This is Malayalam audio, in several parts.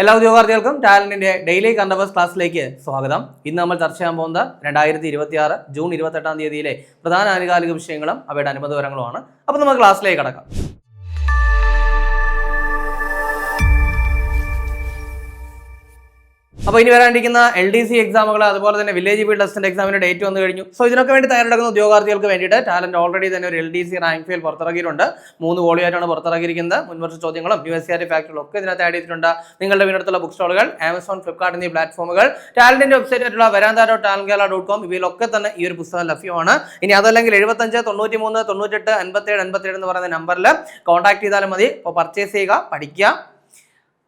എല്ലാ ഉദ്യോഗാർത്ഥികൾക്കും ടാലന്റിന്റെ ഡെയിലി കണ്ടവേഴ്സ് ക്ലാസ്സിലേക്ക് സ്വാഗതം. ഇന്ന് നമ്മൾ ചർച്ച ചെയ്യാൻ പോകുന്നത് 2026 ജൂൺ 28 തീയതിയിലെ പ്രധാന ആനുകാലിക വിഷയങ്ങളും അവയുടെ അനുബന്ധ വിവരങ്ങളുമാണ്. അപ്പോൾ നമുക്ക് ക്ലാസ്സിലേക്ക് കടക്കാം. അപ്പോൾ ഇനി വരാനിരിക്കുന്ന LDC എക്സാമുകൾ അതുപോലെ തന്നെ വില്ലേജ് ഫീൽഡ് അസിസ്റ്റന്റ് എക്സാമിന്റെ ഡേറ്റ് വന്നു കഴിഞ്ഞു. സോ ഇതിനൊക്കെ വേണ്ടി തയ്യാറെടുക്കുന്ന ഉദ്യോഗാർത്ഥികൾക്ക് വേണ്ടിയിട്ട് ടാലന്റ് ഓൾറെഡി തന്നെ ഒരു LDC റാങ്ക് ഫയൽ പുറത്തിറക്കിയിട്ടുണ്ട്. 3 വോളിയായിട്ടാണ് പുറത്തിറക്കിയിരിക്കുന്നത്. മുൻവർഷ ചോദ്യങ്ങളും USCRT ഫാക്ടറുകളും ഒക്കെ ഇതിനകത്ത് ആഡ് ചെയ്തിട്ടുണ്ട്. നിങ്ങളുടെ വീടിനടുത്തുള്ള ബുക്ക് സ്റ്റോളുകൾ, ആമസോൺ, ഫ്ലിപ്കാർട്ട് എന്നീ പ്ലാറ്റ്ഫോമുകൾ, ടാലന്റിന്റെ വെബ്സൈറ്റായിട്ടുള്ള veranda.talentkerala.com ഇവയിലൊക്കെ തന്നെ ഈ ഒരു പുസ്തകം ലഭ്യമാണ്. ഇനി അതല്ലെങ്കിൽ 75 93 98 57 57 എന്ന് പറയുന്ന നമ്പറിൽ കോൺടാക്ട് ചെയ്താലും മതി. അപ്പോൾ പർച്ചേസ് ചെയ്യുക, പഠിക്കുക.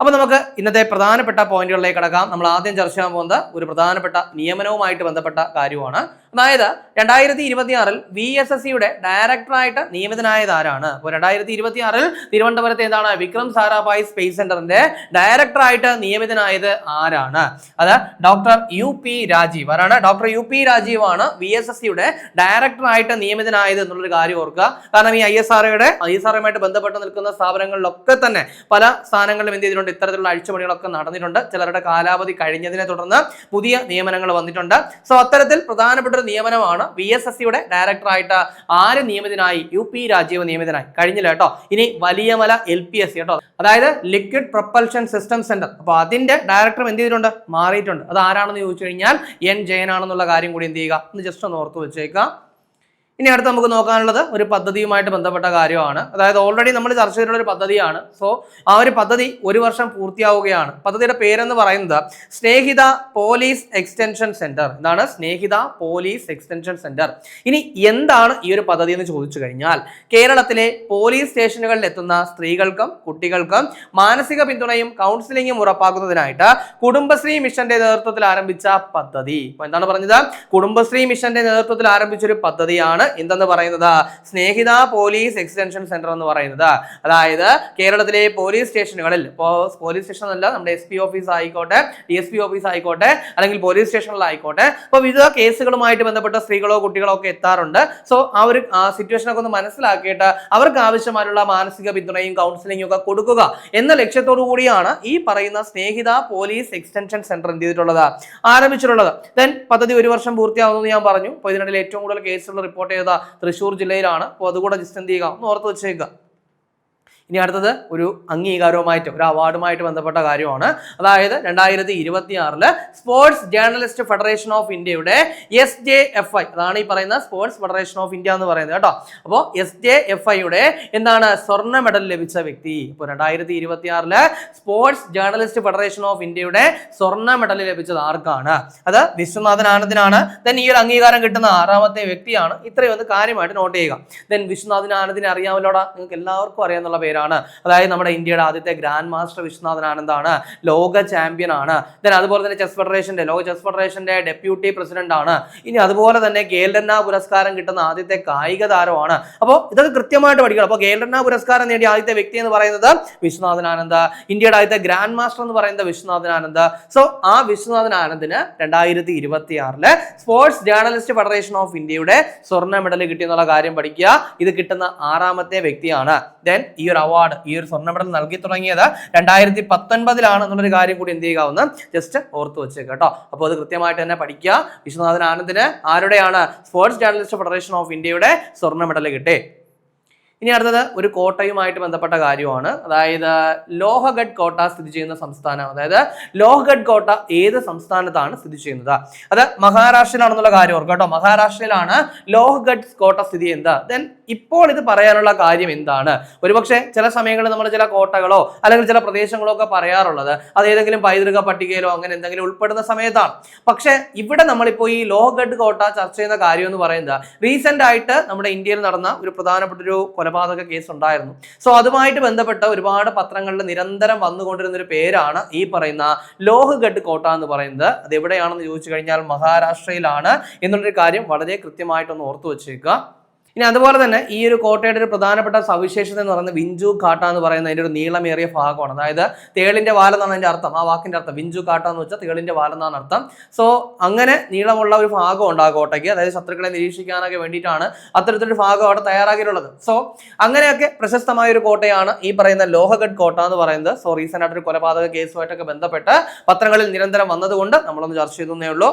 അപ്പോൾ നമുക്ക് ഇന്നത്തെ പ്രധാനപ്പെട്ട പോയിന്റുകളിലേക്ക് കടക്കാം. നമ്മൾ ആദ്യം ചർച്ച ചെയ്യാൻ പോകുന്നത് ഒരു പ്രധാനപ്പെട്ട നിയമനവുമായിട്ട് ബന്ധപ്പെട്ട കാര്യമാണ്. അതായത് 2026 VSSCയുടെ ഡയറക്ടറായിട്ട് നിയമിതനായത് ആരാണ്? അപ്പോൾ 2026 തിരുവനന്തപുരത്ത് എന്താണ് വിക്രം സാരാഭായ് സ്പേസ് സെന്ററിന്റെ ഡയറക്ടറായിട്ട് നിയമിതനായത് ആരാണ്? അത് ഡോക്ടർ UP രാജീവ്. ആരാണ്? ഡോക്ടർ UP രാജീവ് ആണ് VSSCയുടെ ഡയറക്ടറായിട്ട് നിയമിതനായത് എന്നുള്ളൊരു കാര്യം ഓർക്കുക. കാരണം ഈ ISROയുമായിട്ട് ബന്ധപ്പെട്ട് നിൽക്കുന്ന സ്ഥാപനങ്ങളിലൊക്കെ തന്നെ പല സ്ഥാനങ്ങളിലും എന്ത് ചെയ്തിട്ടുണ്ട്, ഇത്തരത്തിലുള്ള അഴിച്ചുപണികളൊക്കെ നടന്നിട്ടുണ്ട്. ചിലരുടെ കാലാവധി കഴിഞ്ഞതിനെ തുടർന്ന് പുതിയ നിയമനങ്ങൾ വന്നിട്ടുണ്ട്. സോ അത്തരത്തിൽ പ്രധാനപ്പെട്ട നിയമനമാണ് VSSCയുടെ ഡയറക്ടറായിട്ട് ആര് നിയമിതനായി? UP രാജീവ് നിയമിതനായി. കഴിഞ്ഞില്ല കേട്ടോ. ഇനി വലിയമല LPSC കേട്ടോ, അതായത് ലിക്വിഡ് പ്രൊപ്പൽഷൻ സിസ്റ്റം സെന്റർ. അപ്പൊ അതിന്റെ ഡയറക്ടർ എന്ത് ചെയ്തിട്ടുണ്ട്? മാറിയിട്ടുണ്ട്. അത് ആരാണെന്ന് ചോദിച്ചു കഴിഞ്ഞാൽ N ജയൻ ആണെന്നുള്ള കാര്യം കൂടി എന്ത് ചെയ്യുക, ഒന്ന് ജസ്റ്റ് ഒന്ന് ഓർത്ത് വെച്ചേക്കാം. ഇനി അടുത്ത് നമുക്ക് നോക്കാനുള്ളത് ഒരു പദ്ധതിയുമായിട്ട് ബന്ധപ്പെട്ട കാര്യമാണ്. അതായത് ഓൾറെഡി നമ്മൾ ചർച്ച ചെയ്തിട്ടുള്ള ഒരു പദ്ധതിയാണ്. സോ ആ ഒരു പദ്ധതി 1 വർഷം പൂർത്തിയാവുകയാണ്. പദ്ധതിയുടെ പേരെന്ന് പറയുന്നത് സ്നേഹിത പോലീസ് എക്സ്റ്റൻഷൻ സെന്റർ. എന്താണ്? സ്നേഹിത പോലീസ് എക്സ്റ്റൻഷൻ സെന്റർ. ഇനി എന്താണ് ഈ ഒരു പദ്ധതി എന്ന് ചോദിച്ചു കഴിഞ്ഞാൽ, കേരളത്തിലെ പോലീസ് സ്റ്റേഷനുകളിൽ എത്തുന്ന സ്ത്രീകൾക്കും കുട്ടികൾക്കും മാനസിക പിന്തുണയും കൗൺസിലിംഗും ഉറപ്പാക്കുന്നതിനായിട്ട് കുടുംബശ്രീ മിഷന്റെ നേതൃത്വത്തിൽ ആരംഭിച്ച പദ്ധതി. എന്താണ് പറഞ്ഞത്? കുടുംബശ്രീ മിഷന്റെ നേതൃത്വത്തിൽ ആരംഭിച്ചൊരു പദ്ധതിയാണ് എന്തെന്ന് പറയുന്നത് സ്നേഹിത പോലീസ് എക്സ്റ്റൻഷൻ സെന്റർ എന്ന് പറയുന്നത്. അതായത് കേരളത്തിലെ പോലീസ് സ്റ്റേഷനുകളിൽ, ഇപ്പോൾ പോലീസ് സ്റ്റേഷൻ അല്ല, നമ്മുടെ SP ഓഫീസ് ആയിക്കോട്ടെ, DSP ഓഫീസ് ആയിക്കോട്ടെ, അല്ലെങ്കിൽ പോലീസ് സ്റ്റേഷനിലായിക്കോട്ടെ, അപ്പോൾ വിവിധ കേസുകളുമായിട്ട് ബന്ധപ്പെട്ട സ്ത്രീകളോ കുട്ടികളോ ഒക്കെ എത്താറുണ്ട്. സോ ആ ഒരു സിറ്റുവേഷനൊക്കെ ഒന്ന് മനസ്സിലാക്കിയിട്ട് അവർക്ക് ആവശ്യമായിട്ടുള്ള മാനസിക പിന്തുണയും കൗൺസിലിംഗും ഒക്കെ കൊടുക്കുക എന്ന ലക്ഷ്യത്തോടു കൂടിയാണ് ഈ പറയുന്ന സ്നേഹിത പോലീസ് എക്സ്റ്റൻഷൻ സെന്റർ എന്ത് ചെയ്തിട്ടുള്ളത്, ആരംഭിച്ചിട്ടുള്ളത്. ദെൻ പദ്ധതി 1 വർഷം പൂർത്തിയാവുമെന്ന് ഞാൻ പറഞ്ഞു. അപ്പോൾ ഇതിനിടയിൽ ഏറ്റവും കൂടുതൽ കേസുകൾ റിപ്പോർട്ട് തൃശ്ശൂർ ജില്ലയിലാണ്. അപ്പോൾ അതുകൂടെ ജസ്റ്റ് എന്ത് ചെയ്യുക, ഒന്ന് ഓർത്ത് വെച്ചേക്കുക. ഇനി അടുത്തത് ഒരു അംഗീകാരവുമായിട്ട്, ഒരു അവാർഡുമായിട്ട് ബന്ധപ്പെട്ട കാര്യമാണ്. അതായത് 2026 സ്പോർട്സ് ജേർണലിസ്റ്റ് ഫെഡറേഷൻ ഓഫ് ഇന്ത്യയുടെ SJFI, അതാണ് ഈ പറയുന്ന സ്പോർട്സ് ഫെഡറേഷൻ ഓഫ് ഇന്ത്യ എന്ന് പറയുന്നത് കേട്ടോ. അപ്പോൾ SJFIയുടെ എന്താണ് സ്വർണ്ണ മെഡൽ ലഭിച്ച വ്യക്തി. ഇപ്പോൾ 2026 സ്പോർട്സ് ജേർണലിസ്റ്റ് ഫെഡറേഷൻ ഓഫ് ഇന്ത്യയുടെ സ്വർണ്ണ മെഡൽ ലഭിച്ചത് ആർക്കാണ്? അത് വിശ്വനാഥൻ ആനന്ദിനാണ്. ദെൻ ഈ ഒരു അംഗീകാരം കിട്ടുന്ന 6ാമത്തെ വ്യക്തിയാണ്. ഇത്രയും ഒന്ന് കാര്യമായിട്ട് നോട്ട് ചെയ്യുക. ദെൻ വിശ്വനാഥൻ ആനന്ദിനെ അറിയാമല്ലോടാ, നിങ്ങൾക്ക് എല്ലാവർക്കും അറിയാവുന്ന പേര്. അതായത് നമ്മുടെ ഇന്ത്യയുടെ ആദ്യത്തെ ഗ്രാൻഡ് മാസ്റ്റർ വിശ്വനാഥൻ ആനന്ദാണ്, ലോക ചാമ്പ്യൻ ആണ്. ദെൻ അതുപോലെ തന്നെ ലോക ചെസ് ഫെഡറേഷന്റെ ഡെപ്യൂട്ടി പ്രസിഡന്റ് ആണ്. ഇനി അതുപോലെ തന്നെ ഖേൽരത്ന പുരസ്കാരം കിട്ടുന്ന ആദ്യത്തെ കായിക താരമാണ്. അപ്പോൾ ഇതൊക്കെ കൃത്യമായിട്ട് പഠിക്കണം. അപ്പോൾ ഖേൽരത്ന പുരസ്കാരം നേടിയ ആദ്യത്തെ വ്യക്തി എന്ന് പറയുന്നത് വിശ്വനാഥൻ ആനന്ദ്, ഇന്ത്യയുടെ ആദ്യത്തെ ഗ്രാൻഡ് മാസ്റ്റർ എന്ന് പറയുന്നത് വിശ്വനാഥൻ ആനന്ദ്. സോ ആ വിശ്വനാഥൻ ആനന്ദിന് 2026 സ്പോർട്സ് ജേർണലിസ്റ്റ് ഫെഡറേഷൻ ഓഫ് ഇന്ത്യയുടെ സ്വർണ്ണ മെഡൽ കിട്ടിയെന്നുള്ള കാര്യം പഠിക്കുക. ഇത് കിട്ടുന്ന 6ാമത്തെ വ്യക്തിയാണ്. ദെൻ ഈ ഒരു അവാർഡ്, ഈ ഒരു സ്വർണ്ണ മെഡൽ നൽകി തുടങ്ങിയത് 2019 എന്നുള്ളൊരു കാര്യം കൂടി എന്ത് ചെയ്യുക, ജസ്റ്റ് ഓർത്ത് വെച്ചേക്കുക കേട്ടോ. അപ്പോൾ അത് കൃത്യമായിട്ട് തന്നെ പഠിക്കുക. വിശ്വനാഥൻ ആനന്ദിന് ആരുടെയാണ്? സ്പോർട്സ് ജേർണലിസ്റ്റ് ഫെഡറേഷൻ ഓഫ് ഇന്ത്യയുടെ സ്വർണ്ണ മെഡൽ കിട്ടി. ഇനി അടുത്തത് ഒരു കോട്ടയുമായിട്ട് ബന്ധപ്പെട്ട കാര്യമാണ്. അതായത് ലോഹഗഡ് കോട്ട സ്ഥിതി ചെയ്യുന്ന സംസ്ഥാനം. അതായത് ലോഹഗഡ് കോട്ട ഏത് സംസ്ഥാനത്താണ് സ്ഥിതി ചെയ്യുന്നത്? അത് മഹാരാഷ്ട്രയിലാണെന്നുള്ള കാര്യം ഓർക്കുക കേട്ടോ. മഹാരാഷ്ട്രയിലാണ് ലോഹഗഡ് കോട്ട സ്ഥിതി ചെയ്യുന്നത്. ദെൻ ഇപ്പോൾ ഇത് പറയാനുള്ള കാര്യം എന്താണ്? ഒരുപക്ഷെ ചില സമയങ്ങളിൽ നമ്മൾ ചില കോട്ടകളോ അല്ലെങ്കിൽ ചില പ്രദേശങ്ങളോ ഒക്കെ പറയാറുള്ളത് അത് ഏതെങ്കിലും പൈതൃക പട്ടികയിലോ അങ്ങനെ എന്തെങ്കിലും ഉൾപ്പെടുന്ന സമയത്താണ്. പക്ഷെ ഇവിടെ നമ്മളിപ്പോൾ ഈ ലോഹഗഡ് കോട്ട ചർച്ച ചെയ്യുന്ന കാര്യം എന്ന് പറയുന്നത് റീസെന്റ് ആയിട്ട് നമ്മുടെ ഇന്ത്യയിൽ നടന്ന ഒരു പ്രധാനപ്പെട്ട ഒരു കൊലപാതക കേസ് ഉണ്ടായിരുന്നു. സോ അതുമായിട്ട് ബന്ധപ്പെട്ട ഒരുപാട് പത്രങ്ങളിൽ നിരന്തരം വന്നുകൊണ്ടിരുന്ന ഒരു പേരാണ് ഈ പറയുന്ന ലോഹഗഡ് കോട്ട എന്ന് പറയുന്നത്. അത് എവിടെയാണെന്ന് ചോദിച്ചു കഴിഞ്ഞാൽ മഹാരാഷ്ട്രയിലാണ് എന്നുള്ളൊരു കാര്യം വളരെ കൃത്യമായിട്ടൊന്ന് ഓർത്തു വെച്ചേക്കുക. ഇനി അതുപോലെ തന്നെ ഈ ഒരു കോട്ടയുടെ ഒരു പ്രധാനപ്പെട്ട സവിശേഷത എന്ന് പറയുന്നത് വിഞ്ചു കാട്ട എന്ന് പറയുന്ന അതിന്റെ ഒരു നീളമേറിയ ഭാഗമാണ്. അതായത് തേളിന്റെ വാലെന്നാണ് അതിന്റെ അർത്ഥം. ആ വാക്കിന്റെ അർത്ഥം വിഞ്ചു കാട്ട എന്ന് വെച്ചാൽ തേളിന്റെ വാലെന്നാണ് അർത്ഥം. സോ അങ്ങനെ നീളമുള്ള ഒരു ഭാഗം ഉണ്ട് ആ കോട്ടയ്ക്ക്. അതായത് ശത്രുക്കളെ നിരീക്ഷിക്കാനൊക്കെ വേണ്ടിയിട്ടാണ് അത്തരത്തിലൊരു ഭാഗം അവിടെ തയ്യാറാക്കിയിട്ടുള്ളത്. സോ അങ്ങനെയൊക്കെ പ്രശസ്തമായ ഒരു കോട്ടയാണ് ഈ പറയുന്ന ലോഹഗഡ് കോട്ട എന്ന് പറയുന്നത്. സോ റീസെന്റ് ആയിട്ടൊരു കൊലപാതക കേസുമായിട്ടൊക്കെ ബന്ധപ്പെട്ട് പത്രങ്ങളിൽ നിരന്തരം വന്നതുകൊണ്ട് നമ്മളൊന്ന് ചർച്ച ചെയ്തേ ഉള്ളൂ.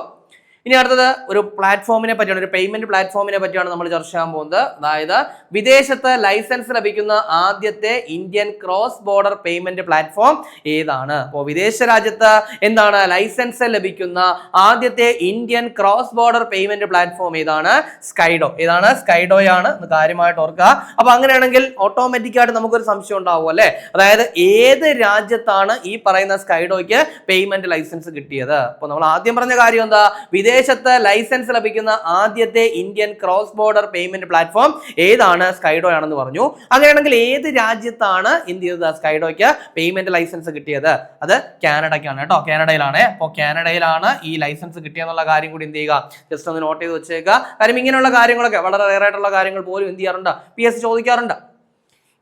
ഇനി അടുത്തത് ഒരു പ്ലാറ്റ്ഫോമിനെ പറ്റിയാണ്, ഒരു പേയ്മെന്റ് പ്ലാറ്റ്ഫോമിനെ പറ്റിയാണ് നമ്മൾ ചർച്ച ചെയ്യാൻ പോകുന്നത്. അതായത് വിദേശത്ത് ലൈസൻസ് ലഭിക്കുന്ന ആദ്യത്തെ Indian cross border payment platform ഏതാണ്? അപ്പോൾ വിദേശ രാജ്യത്ത് എന്താണ് ലൈസൻസ് ലഭിക്കുന്ന ആദ്യത്തെ Indian cross border payment platform ഏതാണ്? സ്കൈഡോ. ഏതാണ്? സ്കൈഡോയാണ് എന്ന് കാര്യമായിട്ട് ഓർക്കുക. അപ്പൊ അങ്ങനെയാണെങ്കിൽ ഓട്ടോമാറ്റിക് ആയിട്ട് നമുക്കൊരു സംശയം ഉണ്ടാവും അല്ലെ, അതായത് ഏത് രാജ്യത്താണ് ഈ പറയുന്ന സ്കൈഡോയ്ക്ക് പേയ്മെന്റ് ലൈസൻസ് കിട്ടിയത്? അപ്പോൾ നമ്മൾ ആദ്യം പറഞ്ഞ കാര്യം എന്താ? വിദേശത്ത് ലൈസൻസ് ലഭിക്കുന്ന ആദ്യത്തെ Indian cross border payment platform ഏതാണ്? സ്കൈഡോ ആണെന്ന് പറഞ്ഞു. അങ്ങനെയാണെങ്കിൽ ഏത് രാജ്യത്താണ് എന്ത് ചെയ്തത് സ്കൈഡോയ്ക്ക് പേയ്മെന്റ് ലൈസൻസ് കിട്ടിയത്? അത് കാനഡയ്ക്കാണ് കേട്ടോ, കാനഡയിലാണ്. അപ്പോൾ കാനഡയിലാണ് ഈ ലൈസൻസ് കിട്ടിയെന്നുള്ള കാര്യം കൂടി എന്ത് ചെയ്യുക, ജസ്റ്റ് ഒന്ന് നോട്ട് ചെയ്ത് വെച്ചേക്കുക. കാര്യം ഇങ്ങനെയുള്ള കാര്യങ്ങളൊക്കെ വളരെ റെയർ ആയിട്ടുള്ള കാര്യങ്ങൾ പോലും എന്ത് ചെയ്യാറുണ്ട്, PSC ചോദിക്കാറുണ്ട്.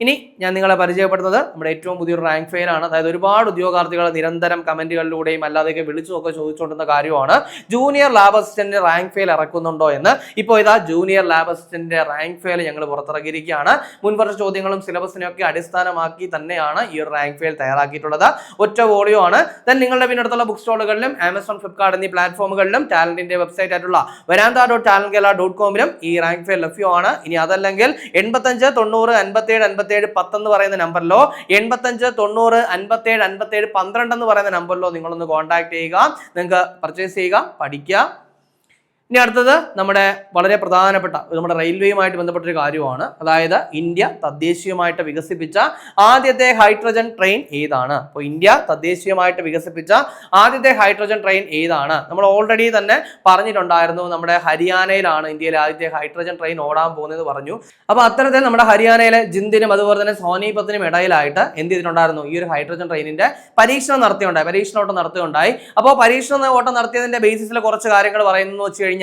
ഇനി ഞാൻ നിങ്ങളെ പരിചയപ്പെടുന്നത് നമ്മുടെ ഏറ്റവും പുതിയൊരു റാങ്ക് ഫെയിൽ ആണ്. അതായത് ഒരുപാട് ഉദ്യോഗാർത്ഥികൾ നിരന്തരം കമന്റുകളിലൂടെയും അല്ലാതെയൊക്കെ വിളിച്ചുമൊക്കെ ചോദിച്ചുകൊണ്ടിരുന്ന കാര്യമാണ് junior lab assistant rank file ഇറക്കുന്നുണ്ടോ എന്ന്. ഇപ്പോൾ ഇതാ junior lab assistant rank file ഞങ്ങൾ പുറത്തിറക്കിയിരിക്കുകയാണ്. മുൻവർഷ ചോദ്യങ്ങളും സിലബസിനെയൊക്കെ അടിസ്ഥാനമാക്കി തന്നെയാണ് ഈ ഒരു റാങ്ക് ഫെയിൽ തയ്യാറാക്കിയിട്ടുള്ളത്. ഒറ്റ വോളിയോ ആണ്. ദെൻ നിങ്ങളുടെ പിന്നടുത്തുള്ള ബുക്ക് സ്റ്റോളുകളിലും ആമസോൺ, ഫ്ലിപ്കാർട്ട് എന്നീ പ്ലാറ്റ്ഫോമുകളിലും ടാലന്റിന്റെ വെബ്സൈറ്റ് ആയിട്ടുള്ള veranda.talentkerala.com ഈ റാങ്ക് ഫെയിൽ ലഭ്യമാണ്. ഇനി അതല്ലെങ്കിൽ 85 90 57 10 എന്ന് പറയുന്ന നമ്പറിലോ 85 90 57 57 12 എന്ന് പറയുന്ന നമ്പറിലോ നിങ്ങളൊന്ന് കോൺടാക്ട് ചെയ്യുക. നിങ്ങൾക്ക് പർച്ചേസ് ചെയ്യുക, പഠിക്കുക. ഇനി അടുത്തത് നമ്മുടെ വളരെ പ്രധാനപ്പെട്ട നമ്മുടെ റെയിൽവേയുമായിട്ട് ബന്ധപ്പെട്ടൊരു കാര്യമാണ്. അതായത് ഇന്ത്യ തദ്ദേശീയമായിട്ട് വികസിപ്പിച്ച ആദ്യത്തെ ഹൈഡ്രജൻ ട്രെയിൻ ഏതാണ്? അപ്പോൾ ഇന്ത്യ തദ്ദേശീയമായിട്ട് വികസിപ്പിച്ച ആദ്യത്തെ ഹൈഡ്രജൻ ട്രെയിൻ ഏതാണ്? നമ്മൾ ഓൾറെഡി തന്നെ പറഞ്ഞിട്ടുണ്ടായിരുന്നു, നമ്മുടെ ഹരിയാനയിലാണ് ഇന്ത്യയിലെ ആദ്യത്തെ ഹൈഡ്രജൻ ട്രെയിൻ ഓടാൻ പോകുന്നത് പറഞ്ഞു. അപ്പോൾ അത്തരത്തിൽ നമ്മുടെ ഹരിയാനയിലെ ജിന്ദിനും അതുപോലെ തന്നെ സോനിപത്തിനും ഇടയിലായിട്ട് എന്ത് ചെയ്തിട്ടുണ്ടായിരുന്നു, ഈ ഒരു ഹൈഡ്രജൻ ട്രെയിനിന്റെ പരീക്ഷണം പരീക്ഷണോട്ടം നടത്തുകയുണ്ടായി. അപ്പോൾ പരീക്ഷണ ഓട്ടം നടത്തിയതിന്റെ ബേസിസിൽ കുറച്ച് കാര്യങ്ങൾ പറയുന്നു വെച്ച് കഴിഞ്ഞാൽ,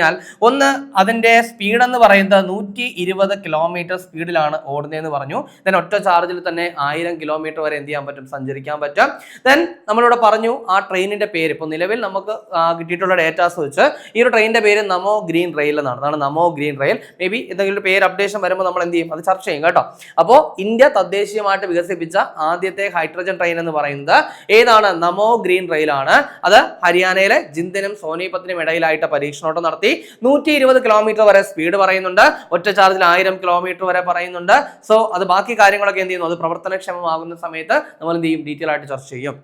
ഒന്ന് അതിന്റെ സ്പീഡ് എന്ന് പറയുന്നത് 120 കിലോമീറ്റർ സ്പീഡിലാണ് ഓടുന്നതെന്ന് പറഞ്ഞു. ദെൻ ഒറ്റ ചാർജിൽ തന്നെ 1000 കിലോമീറ്റർ വരെ എന്ത് ചെയ്യാൻ പറ്റും, സഞ്ചരിക്കാൻ പറ്റും. ദെൻ നമ്മളിവിടെ പറഞ്ഞു ആ ട്രെയിനിന്റെ പേര്. ഇപ്പോൾ നിലവിൽ നമുക്ക് കിട്ടിയിട്ടുള്ള ഡേറ്റാസ് വെച്ച് ഈ ഒരു ട്രെയിനിന്റെ പേര് നമോ ഗ്രീൻ റെയിൽ എന്നാണ്. അതാണ് നമോ ഗ്രീൻ റെയിൽ. മേ ബി എന്തെങ്കിലും പേര് അപ്ഡേഷൻ വരുമ്പോൾ നമ്മൾ എന്ത് ചെയ്യും, അത് ചർച്ച ചെയ്യും കേട്ടോ. അപ്പോൾ ഇന്ത്യ തദ്ദേശീയമായിട്ട് വികസിപ്പിച്ച ആദ്യത്തെ ഹൈഡ്രജൻ ട്രെയിൻ എന്ന് പറയുന്നത് ഏതാണ്? നമോ ഗ്രീൻ റെയിൽ ആണ്. അത് ഹരിയാനയിലെ ജിന്ദിനും സോനിപത്തിനും ഇടയിലായിട്ട് പരീക്ഷണോട്ടം നടത്തി. 120 കിലോമീറ്റർ വരെ സ്പീഡ് പറയുന്നുണ്ട്. ഒറ്റ ചാർജിൽ 1000 കിലോമീറ്റർ വരെ പറയുന്നുണ്ട്. സോ അത് ബാക്കി കാര്യങ്ങളൊക്കെ എന്ത് ചെയ്യുന്നു, അത് പ്രവർത്തനക്ഷമമാകുന്ന സമയത്ത് നമ്മൾ എന്ത് ചെയ്യും, ഡീറ്റെയിൽ ആയിട്ട് ചർച്ച ചെയ്യും.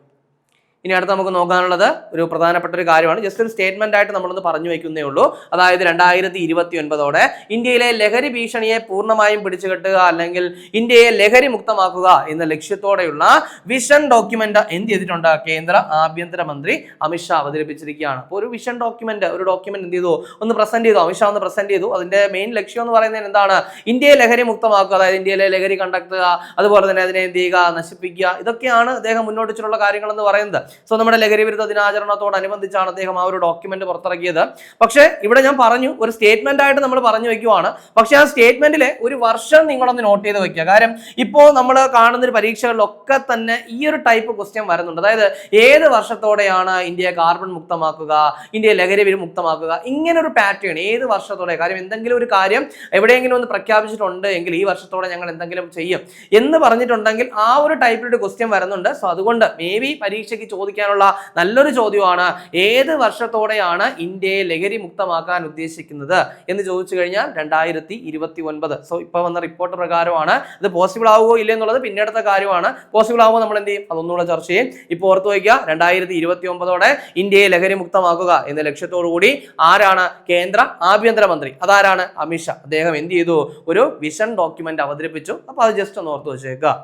ഇനി അടുത്ത് നമുക്ക് നോക്കാനുള്ളത് ഒരു പ്രധാനപ്പെട്ട ഒരു കാര്യമാണ്. ജസ്റ്റ് ഒരു സ്റ്റേറ്റ്മെന്റ് ആയിട്ട് നമ്മളൊന്ന് പറഞ്ഞു വയ്ക്കുന്നേ ഉള്ളൂ. അതായത് 2029 ഇന്ത്യയിലെ ലഹരി ഭീഷണിയെ പൂർണ്ണമായും പിടിച്ചുകെട്ടുക അല്ലെങ്കിൽ ഇന്ത്യയെ ലഹരി മുക്തമാക്കുക എന്ന ലക്ഷ്യത്തോടെയുള്ള വിഷൻ ഡോക്യുമെന്റ് എന്ത് ചെയ്തിട്ടുണ്ട്, കേന്ദ്ര ആഭ്യന്തരമന്ത്രി അമിത്ഷാ അവതരിപ്പിച്ചിരിക്കുകയാണ്. അപ്പോൾ ഒരു വിഷൻ ഡോക്യുമെന്റ്, ഒരു ഡോക്യുമെന്റ് എന്ത് ചെയ്തു, ഒന്ന് പ്രസന്റ് ചെയ്തു, അമിത്ഷാ ഒന്ന് പ്രസന്റ് ചെയ്തു. അതിന്റെ മെയിൻ ലക്ഷ്യം എന്ന് പറയുന്നത് എന്താണ്, ഇന്ത്യയെ ലഹരി മുക്തമാക്കുക, അതായത് ഇന്ത്യയിലെ ലഹരി കണ്ടെത്തുക, അതുപോലെ തന്നെ അതിനെ എന്ത് ചെയ്യുക, നശിപ്പിക്കുക. ഇതൊക്കെയാണ് അദ്ദേഹം മുന്നോട്ട് വെച്ചിട്ടുള്ള കാര്യങ്ങൾ എന്ന് പറയുന്നത്. സോ നമ്മുടെ ലഹരി വിരുദ്ധ ദിനാചരണത്തോടനുബന്ധിച്ചാണ് അദ്ദേഹം ആ ഒരു ഡോക്യുമെന്റ് പുറത്തിറക്കിയത്. പക്ഷേ ഇവിടെ ഞാൻ പറഞ്ഞു, ഒരു സ്റ്റേറ്റ്മെന്റ് ആയിട്ട് നമ്മൾ പറഞ്ഞു വെക്കുവാണ്. പക്ഷെ ആ സ്റ്റേറ്റ്മെന്റിലെ ഒരു വർഷം നിങ്ങളൊന്ന് നോട്ട് ചെയ്ത് വെക്കുക. കാര്യം ഇപ്പോൾ നമ്മൾ കാണുന്ന ഒരു പരീക്ഷകളിലൊക്കെ തന്നെ ഈ ഒരു ടൈപ്പ് ക്വസ്റ്റ്യൻ വരുന്നുണ്ട്. അതായത് ഏത് വർഷത്തോടെയാണ് ഇന്ത്യയെ കാർബൺ മുക്തമാക്കുക, ഇന്ത്യയെ ലഹരി മുക്തമാക്കുക, ഇങ്ങനെ ഒരു പാറ്റേൺ ഏത് വർഷത്തോടെ. കാര്യം എന്തെങ്കിലും ഒരു കാര്യം എവിടെയെങ്കിലും ഒന്ന് പ്രഖ്യാപിച്ചിട്ടുണ്ട് എങ്കിൽ ഈ വർഷത്തോടെ ഞങ്ങൾ എന്തെങ്കിലും ചെയ്യും എന്ന് പറഞ്ഞിട്ടുണ്ടെങ്കിൽ ആ ഒരു ടൈപ്പിലൊരു ക്വസ്റ്റ്യൻ വരുന്നുണ്ട്. സോ അതുകൊണ്ട് മേ ബി പരീക്ഷയ്ക്ക് ചോദിക്കാനുള്ള നല്ലൊരു ചോദ്യമാണ്, ഏത് വർഷത്തോടെയാണ് ഇന്ത്യയെ ലഹരി മുക്തമാക്കാൻ ഉദ്ദേശിക്കുന്നത് എന്ന് ചോദിച്ചു കഴിഞ്ഞാൽ 2029. സോ ഇപ്പൊ വന്ന റിപ്പോർട്ട് പ്രകാരമാണ്. ഇത് പോസിബിൾ ആവുകയോ ഇല്ല എന്നുള്ളത് പിന്നീടത്തെ കാര്യമാണ്. പോസിബിൾ ആവുമ്പോൾ നമ്മൾ എന്ത് ചെയ്യും, അതൊന്നുകൂടെ ചർച്ച ചെയ്യും. ഇപ്പോൾ ഓർത്ത് വയ്ക്കുക, 2029 ഇന്ത്യയെ ലഹരി മുക്തമാക്കുക എന്ന ലക്ഷ്യത്തോടു കൂടി ആരാണ്, കേന്ദ്ര ആഭ്യന്തരമന്ത്രി, അതാരാണ്, അമിത്ഷാ. അദ്ദേഹം എന്ത് ചെയ്തു, ഒരു വിഷൻ ഡോക്യുമെന്റ് അവതരിപ്പിച്ചു. അപ്പൊ അത് ജസ്റ്റ് ഒന്ന് ഓർത്ത് വെച്ചേക്കുക.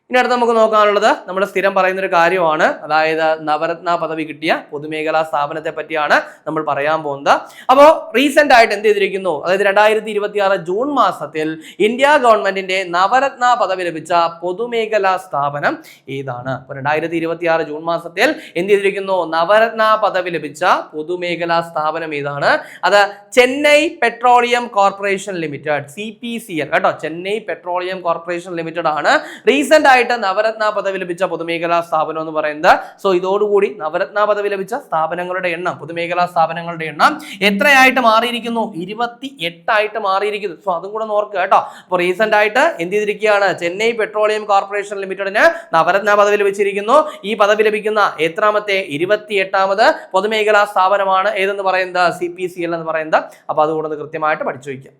ഇനി അടുത്ത് നമുക്ക് നോക്കാനുള്ളത് നമ്മൾ സ്ഥിരം പറയുന്ന ഒരു കാര്യമാണ്, അതായത് നവരത്ന പദവി കിട്ടിയ പൊതുമേഖലാ സ്ഥാപനത്തെ പറ്റിയാണ് നമ്മൾ പറയാൻ പോകുന്നത്. അപ്പോൾ റീസെന്റ് ആയിട്ട് എന്ത് ചെയ്തിരിക്കുന്നു, അതായത് 2026 ജൂൺ മാസത്തിൽ ഇന്ത്യ ഗവൺമെന്റിന്റെ നവരത്ന പദവി ലഭിച്ച പൊതുമേഖലാ സ്ഥാപനം ഏതാണ്? അപ്പോൾ 2026 ജൂൺ മാസത്തിൽ എന്ത് ചെയ്തിരിക്കുന്നു, നവരത്ന പദവി ലഭിച്ച പൊതുമേഖലാ സ്ഥാപനം ഏതാണ്? അത് Chennai petroleum corporation limited, CPCL കേട്ടോ, ചെന്നൈ പെട്രോളിയം കോർപ്പറേഷൻ ലിമിറ്റഡ് ആണ് റീസെന്റ് ആയിട്ട് നവരത്ന പദവി ലഭിച്ച പൊതുമേഖലാ സ്ഥാപനം എന്ന് പറയുന്നത്. സോ ഇതോടുകൂടി നവരത്ന പദവി ലഭിച്ച സ്ഥാപനങ്ങളുടെ എണ്ണം, പൊതുമേഖലാ സ്ഥാപനങ്ങളുടെ എണ്ണം എത്രയായിട്ട് മാറിയിരിക്കുന്നു? 28 ആയിട്ട് മാറിയിരിക്കുന്നു. സോ അതും കൂടെ ഓർക്കുക കേട്ടോ. അപ്പോൾ റീസെന്റ് ആയിട്ട് എന്ത് ചെയ്തിരിക്കുകയാണ്, ചെന്നൈ പെട്രോളിയം കോർപ്പറേഷൻ ലിമിറ്റഡിന് നവരത്ന പദവി ലഭിച്ചിരിക്കുന്നു. ഈ പദവി ലഭിക്കുന്ന എത്രാമത്തെ, 28ാമത് പൊതുമേഖലാ സ്ഥാപനമാണ് ഏതെന്ന് പറയുന്നത്, CPCL എന്ന് പറയുന്നത്. അപ്പോൾ അതുകൂടെ കൃത്യമായിട്ട് പഠിച്ചു വയ്ക്കുക.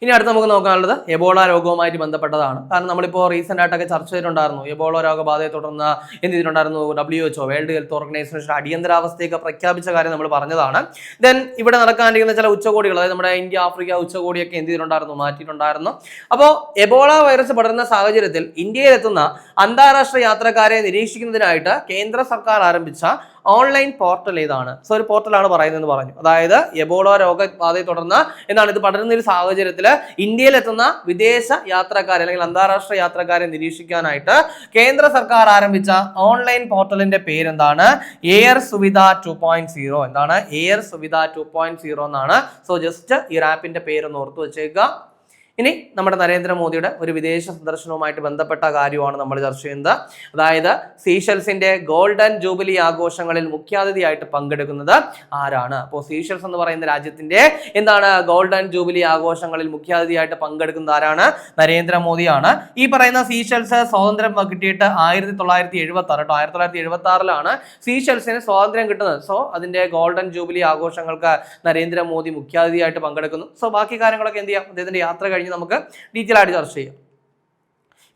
ഇനി അടുത്ത് നമുക്ക് നോക്കാനുള്ളത് എബോള രോഗവുമായിട്ട് ബന്ധപ്പെട്ടതാണ്. കാരണം നമ്മളിപ്പോൾ റീസെന്റ് ആയിട്ടൊക്കെ ചർച്ച ചെയ്തിട്ടുണ്ടായിരുന്നു, എബോള രോഗബാധയെ തുടർന്ന് എന്ത് ചെയ്തിട്ടുണ്ടായിരുന്നു, WHO വേൾഡ് ഹെൽത്ത് ഓർഗനൈസേഷൻ അടിയന്തരാവസ്ഥയൊക്കെ പ്രഖ്യാപിച്ച കാര്യം നമ്മൾ പറഞ്ഞതാണ്. ദെൻ ഇവിടെ നടക്കാനിരിക്കുന്ന ചില ഉച്ചകോടികൾ, അതായത് നമ്മുടെ ഇന്ത്യ ആഫ്രിക്ക ഉച്ചകോടിയൊക്കെ എന്ത് ചെയ്തിട്ടുണ്ടായിരുന്നു, മാറ്റിയിട്ടുണ്ടായിരുന്നു. അപ്പോൾ എബോള വൈറസ് പടരുന്ന സാഹചര്യത്തിൽ ഇന്ത്യയിലെത്തുന്ന അന്താരാഷ്ട്ര യാത്രക്കാരെ നിരീക്ഷിക്കുന്നതിനായിട്ട് കേന്ദ്ര സർക്കാർ ആരംഭിച്ച ഓൺലൈൻ പോർട്ടൽ ഏതാണ്? സോ ഒരു പോർട്ടലാണ് പറയുന്നതെന്ന് പറഞ്ഞു. അതായത് എബോള രോഗബാധയെ തുടർന്ന് എന്താണ് ഇത് പടരുന്ന ഒരു സാഹചര്യത്തിൽ ഇന്ത്യയിലെത്തുന്ന വിദേശ യാത്രക്കാരെ അല്ലെങ്കിൽ അന്താരാഷ്ട്ര യാത്രക്കാരെ നിരീക്ഷിക്കാനായിട്ട് കേന്ദ്ര സർക്കാർ ആരംഭിച്ച ഓൺലൈൻ പോർട്ടലിന്റെ പേരെന്താണ്? എയർ സുവിധ 2.0. എന്താണ്? എയർ സുവിധ 2.0 എന്നാണ്. സോ ജസ്റ്റ് ഈ ആപ്പിന്റെ പേരൊന്ന് ഓർത്തു വെച്ചേക്കുക. ഇനി നമ്മുടെ നരേന്ദ്രമോദിയുടെ ഒരു വിദേശ സന്ദർശനവുമായിട്ട് ബന്ധപ്പെട്ട കാര്യമാണ് നമ്മൾ ചർച്ച ചെയ്യുന്നത്. അതായത് സീഷെൽസിന്റെ ഗോൾഡൻ ജൂബിലി ആഘോഷങ്ങളിൽ മുഖ്യാതിഥിയായിട്ട് പങ്കെടുക്കുന്നത് ആരാണ്? അപ്പോൾ സീഷെൽസ് എന്ന് പറയുന്ന രാജ്യത്തിന്റെ എന്താണ് ഗോൾഡൻ ജൂബിലി ആഘോഷങ്ങളിൽ മുഖ്യാതിഥിയായിട്ട് പങ്കെടുക്കുന്നത് ആരാണ്? നരേന്ദ്രമോദിയാണ്. ഈ പറയുന്ന സീഷെൽസ് സ്വാതന്ത്ര്യം കിട്ടിയിട്ട് 1976 സീഷെൽസിന് സ്വാതന്ത്ര്യം കിട്ടുന്നത്. സോ അതിന്റെ ഗോൾഡൻ ജൂബിലി ആഘോഷങ്ങൾക്ക് നരേന്ദ്രമോദി മുഖ്യാതിഥിയായിട്ട് പങ്കെടുക്കുന്നു. സോ ബാക്കി കാര്യങ്ങളൊക്കെ എന്ത് ചെയ്യാം, അദ്ദേഹത്തിന്റെ യാത്ര നമുക്ക് ഡീറ്റെയിൽ ആയിട്ട് ചർച്ച ചെയ്യാം.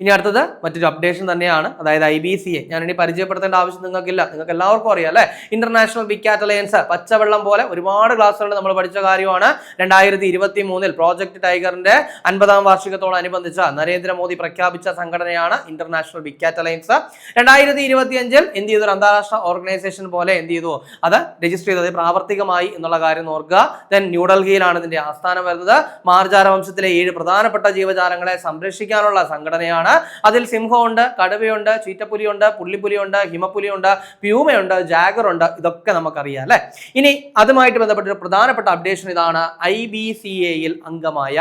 ഇനി അടുത്തത് മറ്റൊരു അപ്ഡേഷൻ തന്നെയാണ്, അതായത് IBCA. ഞാൻ ഇനി പരിചയപ്പെടുത്തേണ്ട ആവശ്യം നിങ്ങൾക്കില്ല, നിങ്ങൾക്ക് എല്ലാവർക്കും അറിയാം അല്ലെ. ഇന്റർനാഷണൽ ബിഗ് കാറ്റ് അലയൻസ്, പച്ചവെള്ളം പോലെ ഒരുപാട് ക്ലാസ്സുകൾ നമ്മൾ പഠിച്ച കാര്യമാണ്. 2023 പ്രോജക്ട് ടൈഗറിന്റെ 50ാം വാർഷികത്തോടനുബന്ധിച്ച് നരേന്ദ്രമോദി പ്രഖ്യാപിച്ച സംഘടനയാണ് ഇന്റർനാഷണൽ ബിഗ് കാറ്റ് അലയൻസ്. 2025 എന്ത് ചെയ്തു, ഒരു അന്താരാഷ്ട്ര ഓർഗനൈസേഷൻ പോലെ എന്ത് ചെയ്തു, അത് രജിസ്റ്റർ ചെയ്തത് പ്രാവർത്തികമായി എന്നുള്ള കാര്യം ഓർക്കുക. ദെൻ ന്യൂഡൽഹിയിലാണ് ഇതിന്റെ ആസ്ഥാനം വരുന്നത്. മാർജാര വംശത്തിലെ 7 പ്രധാനപ്പെട്ട ജീവജാലങ്ങളെ സംരക്ഷിക്കാനുള്ള സംഘടനയാണ്. അതിൽ സിംഹമുണ്ട്, കടുവയുണ്ട്, ചീറ്റപ്പുലിയുണ്ട്, പുള്ളിപ്പുലിയുണ്ട്, ഹിമപ്പുലിയുണ്ട്, പ്യൂമയുണ്ട്, ജാഗറുണ്ട്. ഇതൊക്കെ നമുക്കറിയാം അല്ലെ. ഇനി അതുമായിട്ട് ബന്ധപ്പെട്ട ഒരു പ്രധാനപ്പെട്ട അപ്ഡേഷൻ ഇതാണ്, IBCAയിൽ അംഗമായ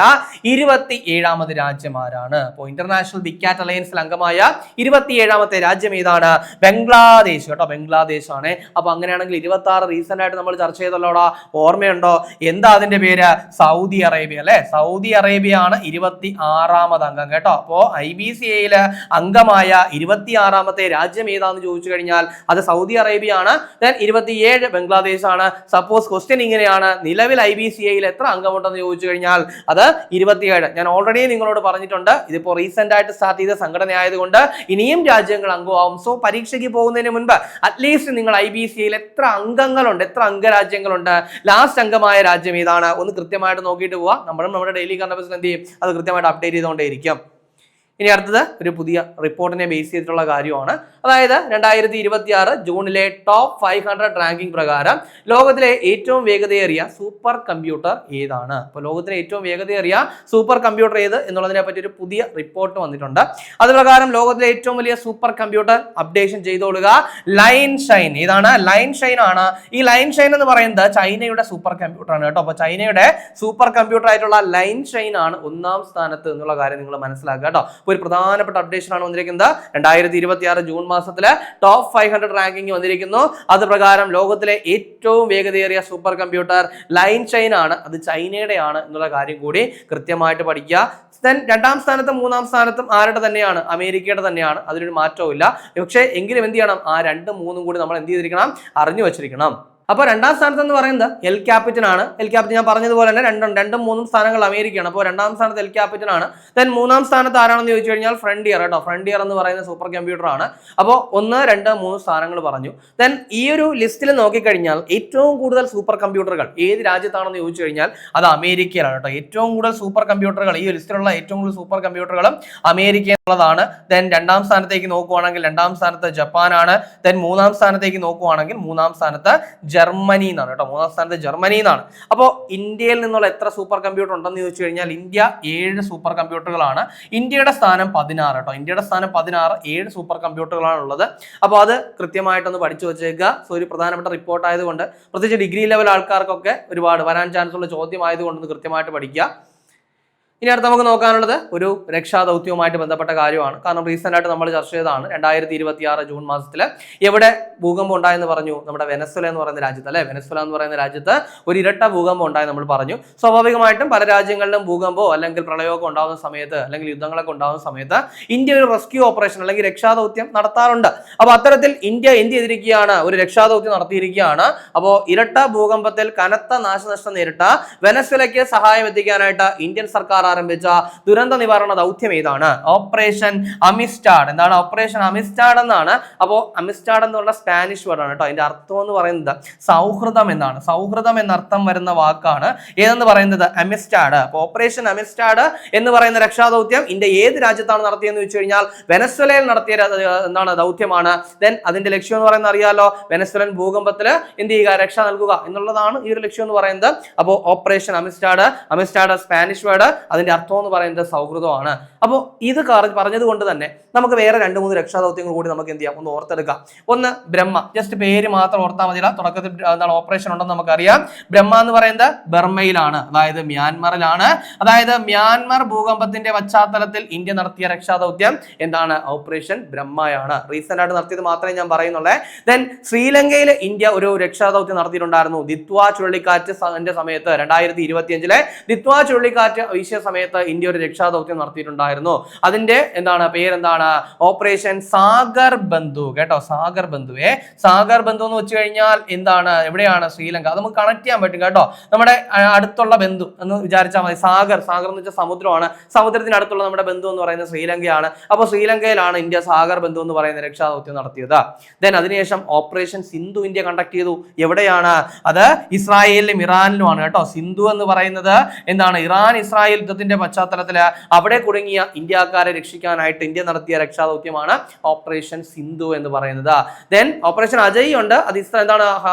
27ാമത് രാജ്യം ആരാണ്? അപ്പോൾ ഇന്റർനാഷണൽ ബിഗ് കാറ്റ് അലയൻസിൽ അംഗമായ 27ാമത്തെ രാജ്യം ഏതാണ്? ബംഗ്ലാദേശ് കേട്ടോ, ബംഗ്ലാദേശ് ആണ്. അപ്പൊ അങ്ങനെയാണെങ്കിൽ 26 റീസെന്റ് ആയിട്ട് നമ്മൾ ചർച്ച ചെയ്തല്ലോടാ, ഓർമ്മയുണ്ടോ? എന്താ അതിന്റെ പേര്? സൗദി അറേബ്യ അല്ലെ. സൗദി അറേബ്യ ആണ് 26ാമത് അംഗം കേട്ടോ. അപ്പോ IBCAയിൽ അംഗമായ 26ാമത്തെ രാജ്യം ഏതാണെന്ന് ചോദിച്ചു കഴിഞ്ഞാൽ അത് സൗദി അറേബ്യ ആണ്. ദെൻ 27 ബംഗ്ലാദേശ് ആണ്. സപ്പോസ് ക്വസ്റ്റ്യൻ ഇങ്ങനെയാണ്, നിലവിൽ IBCAയിൽ എത്ര അംഗമുണ്ടെന്ന് ചോദിച്ചു കഴിഞ്ഞാൽ അത് 27. ഞാൻ ഓൾറെഡി നിങ്ങളോട് പറഞ്ഞിട്ടുണ്ട്, ഇതിപ്പോ റീസെന്റ് ആയിട്ട് സ്റ്റാർട്ട് ചെയ്ത സംഘടന ആയതുകൊണ്ട് ഇനിയും രാജ്യങ്ങൾ അംഗമാവും. സോ പരീക്ഷയ്ക്ക് പോകുന്നതിന് മുൻപ് അറ്റ്ലീസ്റ്റ് നിങ്ങൾ IBCAയിൽ എത്ര അംഗങ്ങളുണ്ട്, എത്ര അംഗരാജ്യങ്ങളുണ്ട്, ലാസ്റ്റ് അംഗമായ രാജ്യം ഏതാണ് ഒന്ന് കൃത്യമായിട്ട് നോക്കിയിട്ട് പോവുക. നമ്മളും നമ്മുടെ ഡെയിലി കറണ്ട് അഫയേഴ്സിൽ എന്ത് ചെയ്യും, അത് കൃത്യമായിട്ട് അപ്ഡേറ്റ് ചെയ്തുകൊണ്ടേയിരിക്കും. ഇനി അടുത്തത് ഒരു പുതിയ റിപ്പോർട്ടിനെ ബേസ് ചെയ്തിട്ടുള്ള കാര്യമാണ്. അതായത് 2026 ജൂണിലെ ടോപ്പ് 500 റാങ്കിംഗ് പ്രകാരം ലോകത്തിലെ ഏറ്റവും വേഗതയേറിയ സൂപ്പർ കമ്പ്യൂട്ടർ ഏതാണ്? അപ്പോൾ ലോകത്തിലെ ഏറ്റവും വേഗതയേറിയ സൂപ്പർ കമ്പ്യൂട്ടർ ഏത് എന്നുള്ളതിനെ പറ്റി ഒരു പുതിയ റിപ്പോർട്ട് വന്നിട്ടുണ്ട്. അത് പ്രകാരം ലോകത്തിലെ ഏറ്റവും വലിയ സൂപ്പർ കമ്പ്യൂട്ടർ അപ്ഡേഷൻ ചെയ്തോളുക ലൈൻ ഷൈൻ. ഏതാണ്? ലൈൻ ഷൈൻ ആണ്. ഈ ലൈൻ ഷൈൻ എന്ന് പറയുന്നത് ചൈനയുടെ സൂപ്പർ കമ്പ്യൂട്ടർ ആണ് കേട്ടോ. അപ്പോൾ ചൈനയുടെ സൂപ്പർ കമ്പ്യൂട്ടർ ആയിട്ടുള്ള ലൈൻ ഷൈൻ ആണ് 1ാം സ്ഥാനത്ത് എന്നുള്ള കാര്യം നിങ്ങൾ മനസ്സിലാക്കുക കേട്ടോ. ഒരു പ്രധാനപ്പെട്ട അപ്ഡേഷൻ ആണ് വന്നിരിക്കുന്നത്. 2026 ജൂൺ മാസത്തിലെ ടോപ്പ് 500 റാങ്കിംഗ് വന്നിരിക്കുന്നു. അത് പ്രകാരം ലോകത്തിലെ ഏറ്റവും വേഗതയേറിയ സൂപ്പർ കമ്പ്യൂട്ടർ ലൈൻ ഷൈൻ ആണ്. അത് ചൈനയുടെ ആണ് എന്നുള്ള കാര്യം കൂടി കൃത്യമായിട്ട് പഠിക്കുക. ദെൻ 2ാം സ്ഥാനത്തും 3ാം സ്ഥാനത്തും ആരുടെ തന്നെയാണ്? അമേരിക്കയുടെ തന്നെയാണ്. അതിനൊരു മാറ്റവും ഇല്ല. പക്ഷേ എങ്കിലും എന്ത് ചെയ്യണം, ആ 2ഉം 3ഉം കൂടി നമ്മൾ എന്ത് ചെയ്തിരിക്കണം, അറിഞ്ഞു വെച്ചിരിക്കണം. അപ്പോൾ രണ്ടാം സ്ഥാനത്ത് എന്ന് പറയുന്നത് എൽ ക്യാപിറ്റൻ ആണ്. എൽ ക്യാപിറ്റൻ ഞാൻ പറഞ്ഞതുപോലെ തന്നെ രണ്ടും മൂന്നും സ്ഥാനങ്ങൾ അമേരിക്കയാണ്. അപ്പോൾ രണ്ടാം സ്ഥാനത്ത് എൽ ക്യാപിറ്റൻ ആണ്. ദെൻ മൂന്നാം സ്ഥാനത്ത് ആരാണെന്ന് ചോദിച്ചു കഴിഞ്ഞാൽ ഫ്രണ്ടിയർ കേട്ടോ. ഫ്രണ്ടിയർ എന്ന് പറയുന്ന സൂപ്പർ കമ്പ്യൂട്ടർ ആണ്. അപ്പോൾ 1, 2, 3 സ്ഥാനങ്ങൾ പറഞ്ഞു. ദെൻ ഈ ഒരു ലിസ്റ്റിൽ നോക്കിക്കഴിഞ്ഞാൽ ഏറ്റവും കൂടുതൽ സൂപ്പർ കമ്പ്യൂട്ടറുകൾ ഏത് രാജ്യത്താണെന്ന് ചോദിച്ചു കഴിഞ്ഞാൽ അത് അമേരിക്കയിലാണ് കേട്ടോ. ഏറ്റവും കൂടുതൽ സൂപ്പർ കമ്പ്യൂട്ടറുകൾ ഈ ലിസ്റ്റിലുള്ള ഏറ്റവും കൂടുതൽ സൂപ്പർ കമ്പ്യൂട്ടറുകളും അമേരിക്കയിലുള്ളതാണ്. ദെൻ രണ്ടാം സ്ഥാനത്തേക്ക് നോക്കുവാണെങ്കിൽ രണ്ടാം സ്ഥാനത്ത് ജപ്പാനാണ്. ദെൻ മൂന്നാം സ്ഥാനത്തേക്ക് നോക്കുവാണെങ്കിൽ മൂന്നാം സ്ഥാനത്ത് ജർമ്മനി എന്നാണ് കേട്ടോ. മൂന്നാം സ്ഥാനത്ത് ജർമ്മനി എന്നാണ്. അപ്പോൾ ഇന്ത്യയിൽ നിന്നുള്ള എത്ര സൂപ്പർ കമ്പ്യൂട്ടർ ഉണ്ടെന്ന് ചോദിച്ചു കഴിഞ്ഞാൽ ഇന്ത്യ 7 സൂപ്പർ കമ്പ്യൂട്ടറുകളാണ്. ഇന്ത്യയുടെ സ്ഥാനം 16 കേട്ടോ. ഇന്ത്യയുടെ സ്ഥാനം 16, 7 സൂപ്പർ കമ്പ്യൂട്ടറുകളാണ് ഉള്ളത്. അപ്പോൾ അത് കൃത്യമായിട്ടൊന്ന് പഠിച്ചു വെച്ചേക്കുക. സോ ഒരു പ്രധാനപ്പെട്ട റിപ്പോർട്ട് ആയതുകൊണ്ട് പ്രത്യേകിച്ച് ഡിഗ്രി ലെവൽ ആൾക്കാർക്കൊക്കെ ഒരുപാട് വരാൻ ചാൻസ് ഉള്ള ചോദ്യം ആയതുകൊണ്ട് കൃത്യമായിട്ട് പഠിക്കുക. ഇനി അടുത്ത് നമുക്ക് നോക്കാനുള്ളത് ഒരു രക്ഷാദൗത്യവുമായിട്ട് ബന്ധപ്പെട്ട കാര്യമാണ്. കാരണം റീസെന്റ് ആയിട്ട് നമ്മൾ ചർച്ച ചെയ്തതാണ് 2026 ജൂൺ മാസത്തിൽ എവിടെ ഭൂകമ്പം ഉണ്ടായെന്ന് പറഞ്ഞു? നമ്മുടെ വെനസ്വേല എന്ന് പറയുന്ന രാജ്യത്ത് അല്ലെ. വെനസ്വേല എന്ന് പറയുന്ന രാജ്യത്ത് ഒരു ഇരട്ട ഭൂകമ്പം ഉണ്ടായി നമ്മൾ പറഞ്ഞു. സ്വാഭാവികമായിട്ടും പല രാജ്യങ്ങളിലും ഭൂകമ്പോ അല്ലെങ്കിൽ പ്രളയമൊക്കെ ഉണ്ടാകുന്ന സമയത്ത് അല്ലെങ്കിൽ യുദ്ധങ്ങളൊക്കെ ഉണ്ടാകുന്ന സമയത്ത് ഇന്ത്യ ഒരു റെസ്ക്യൂ ഓപ്പറേഷൻ അല്ലെങ്കിൽ രക്ഷാദൗത്യം നടത്താറുണ്ട്. അപ്പൊ അത്തരത്തിൽ ഇന്ത്യ എന്ത് ചെയ്തിരിക്കുകയാണ്? ഒരു രക്ഷാദൗത്യം നടത്തിയിരിക്കുകയാണ്. അപ്പോൾ ഇരട്ട ഭൂകമ്പത്തിൽ കനത്ത നാശനഷ്ടം നേരിട്ട വെനസ്വേലയ്ക്ക് സഹായം എത്തിക്കാനായിട്ട് ഇന്ത്യൻ സർക്കാർ ആരംഭിച്ച ദുരന്ത നിവാരണ ദൗത്യം ഏതാണ്? Operation Amistad. എന്താണ് ഓപ്പറേഷൻ അമിസ്റ്റാഡ് എന്നാണ്. അപ്പോൾ അമിസ്റ്റാഡ് എന്നുള്ള സ്പാനിഷ് വേർഡാണ് കേട്ടോ. അതിന്റെ അർത്ഥം എന്ന് പറയുന്നത് സൗഹൃദം എന്നാണ്. സൗഹൃദം എന്നർത്ഥം വരുന്ന വാക്കാണ് ഏതെന്ന് പറയുന്നത് അമിസ്റ്റാഡ്. അപ്പോൾ ഓപ്പറേഷൻ അമിസ്റ്റാഡ് എന്ന് പറയുന്ന രക്ഷാദൗത്യം ഇന്ത്യ ഏത് രാജ്യത്താണ് നടത്തിയെന്ന് ചോദിച്ചു കഴിഞ്ഞാൽ വെനസ്വേലയിൽ നടത്തിയ എന്താണ് ദൗത്യമാണ്. ദെൻ അതിന്റെ ലക്ഷ്യം എന്ന് പറയുന്നത് അറിയാലോ, വെനസ്വേലൻ ഭൂകമ്പത്തിൽ എന്ത് ചെയ്യുക? രക്ഷ നൽകുക എന്നുള്ളതാണ് ഈ ഒരു ലക്ഷ്യം എന്ന് പറയുന്നത്. അപ്പോൾ ഓപ്പറേഷൻ അമിസ്റ്റാഡ് സ്പാനിഷ് വേർഡ്, അതിന്റെ അർത്ഥം എന്ന് പറയുന്നത് സൗഹൃദമാണ്. അപ്പോൾ ഇത് പറഞ്ഞത് കൊണ്ട് തന്നെ നമുക്ക് വേറെ 2-3 രക്ഷാദൗത്യങ്ങൾ കൂടി നമുക്ക് എന്ത് ചെയ്യാം? ഒന്ന് ഓർത്തെടുക്കാം. ഒന്ന് ബ്രഹ്മ. ജസ്റ്റ് പേര് മാത്രം ഓർത്താൽ മതിയില്ല. തുടക്കത്തിൽ എന്താണ് ഓപ്പറേഷൻ ഉണ്ടെന്ന് നമുക്കറിയാം. ബ്രഹ്മ എന്ന് പറയുന്നത് ബർമയിലാണ്, അതായത് മ്യാൻമറിലാണ്. അതായത് മ്യാൻമർ ഭൂകമ്പത്തിന്റെ പശ്ചാത്തലത്തിൽ ഇന്ത്യ നടത്തിയ രക്ഷാദൗത്യം എന്താണ്? ഓപ്പറേഷൻ ബ്രഹ്മയാണ്. റീസെന്റ് ആയിട്ട് നടത്തിയത് മാത്രമേ ഞാൻ പറയുന്നുള്ളൂ. ദെൻ ശ്രീലങ്കയിൽ ഇന്ത്യ ഒരു രക്ഷാദൗത്യം നടത്തിയിട്ടുണ്ടായിരുന്നു. ദിത്വ ചുഴലിക്കാറ്റ് സമയത്ത് 2025 ദിത്വ ചുഴലിക്കാറ്റ് വീശിയ സമയത്ത് ഇന്ത്യ ഒരു രക്ഷാദൗത്യം നടത്തിയിട്ടുണ്ടായിരുന്നു. അതിന്റെ പേരെന്താണ്? ഓപ്പറേഷൻ സാഗർ ബന്ധു കേട്ടോ. സാഗർ ബന്ധുവേ. സാഗർ ബന്ധു എന്ന് വെച്ച് കഴിഞ്ഞാൽ എന്താണ്? എവിടെയാണ്? ശ്രീലങ്ക. അത് നമുക്ക് കണക്ട് ചെയ്യാൻ പറ്റും കേട്ടോ. നമ്മുടെ അടുത്തുള്ള ബന്ധു എന്ന് വിചാരിച്ചാൽ മതി. സാഗർ എന്ന് വെച്ചാൽ സമുദ്രമാണ്. സമുദ്രത്തിന് അടുത്തുള്ള നമ്മുടെ ബന്ധു എന്ന് പറയുന്നത് ശ്രീലങ്കയാണ്. അപ്പോൾ ശ്രീലങ്കയിലാണ് ഇന്ത്യ സാഗർ ബന്ധു എന്ന് പറയുന്ന രക്ഷാദൗത്യം നടത്തിയത്. ദെൻ അതിനുശേഷം ഓപ്പറേഷൻ സിന്ധു ഇന്ത്യ കണ്ടക്ട് ചെയ്തു. എവിടെയാണ്? അത് ഇസ്രായേലിലും ഇറാനിലുമാണ് കേട്ടോ. സിന്ധു എന്ന് പറയുന്നത് എന്താണ്? ഇറാൻ ഇസ്രായേൽ യുദ്ധത്തിന്റെ പശ്ചാത്തലത്തിൽ അവിടെ കുടുങ്ങിയ ഇന്ത്യക്കാരെ രക്ഷിക്കാനായിട്ട് ഇന്ത്യ നടത്തിയ രക്ഷാദൗത്യമാണ് ഓപ്പറേഷൻ സിന്ധു എന്ന് പറയുന്നത്. ദെൻ ഓപ്പറേഷൻ അജയ് ഉണ്ട്. അത് എന്താണ്?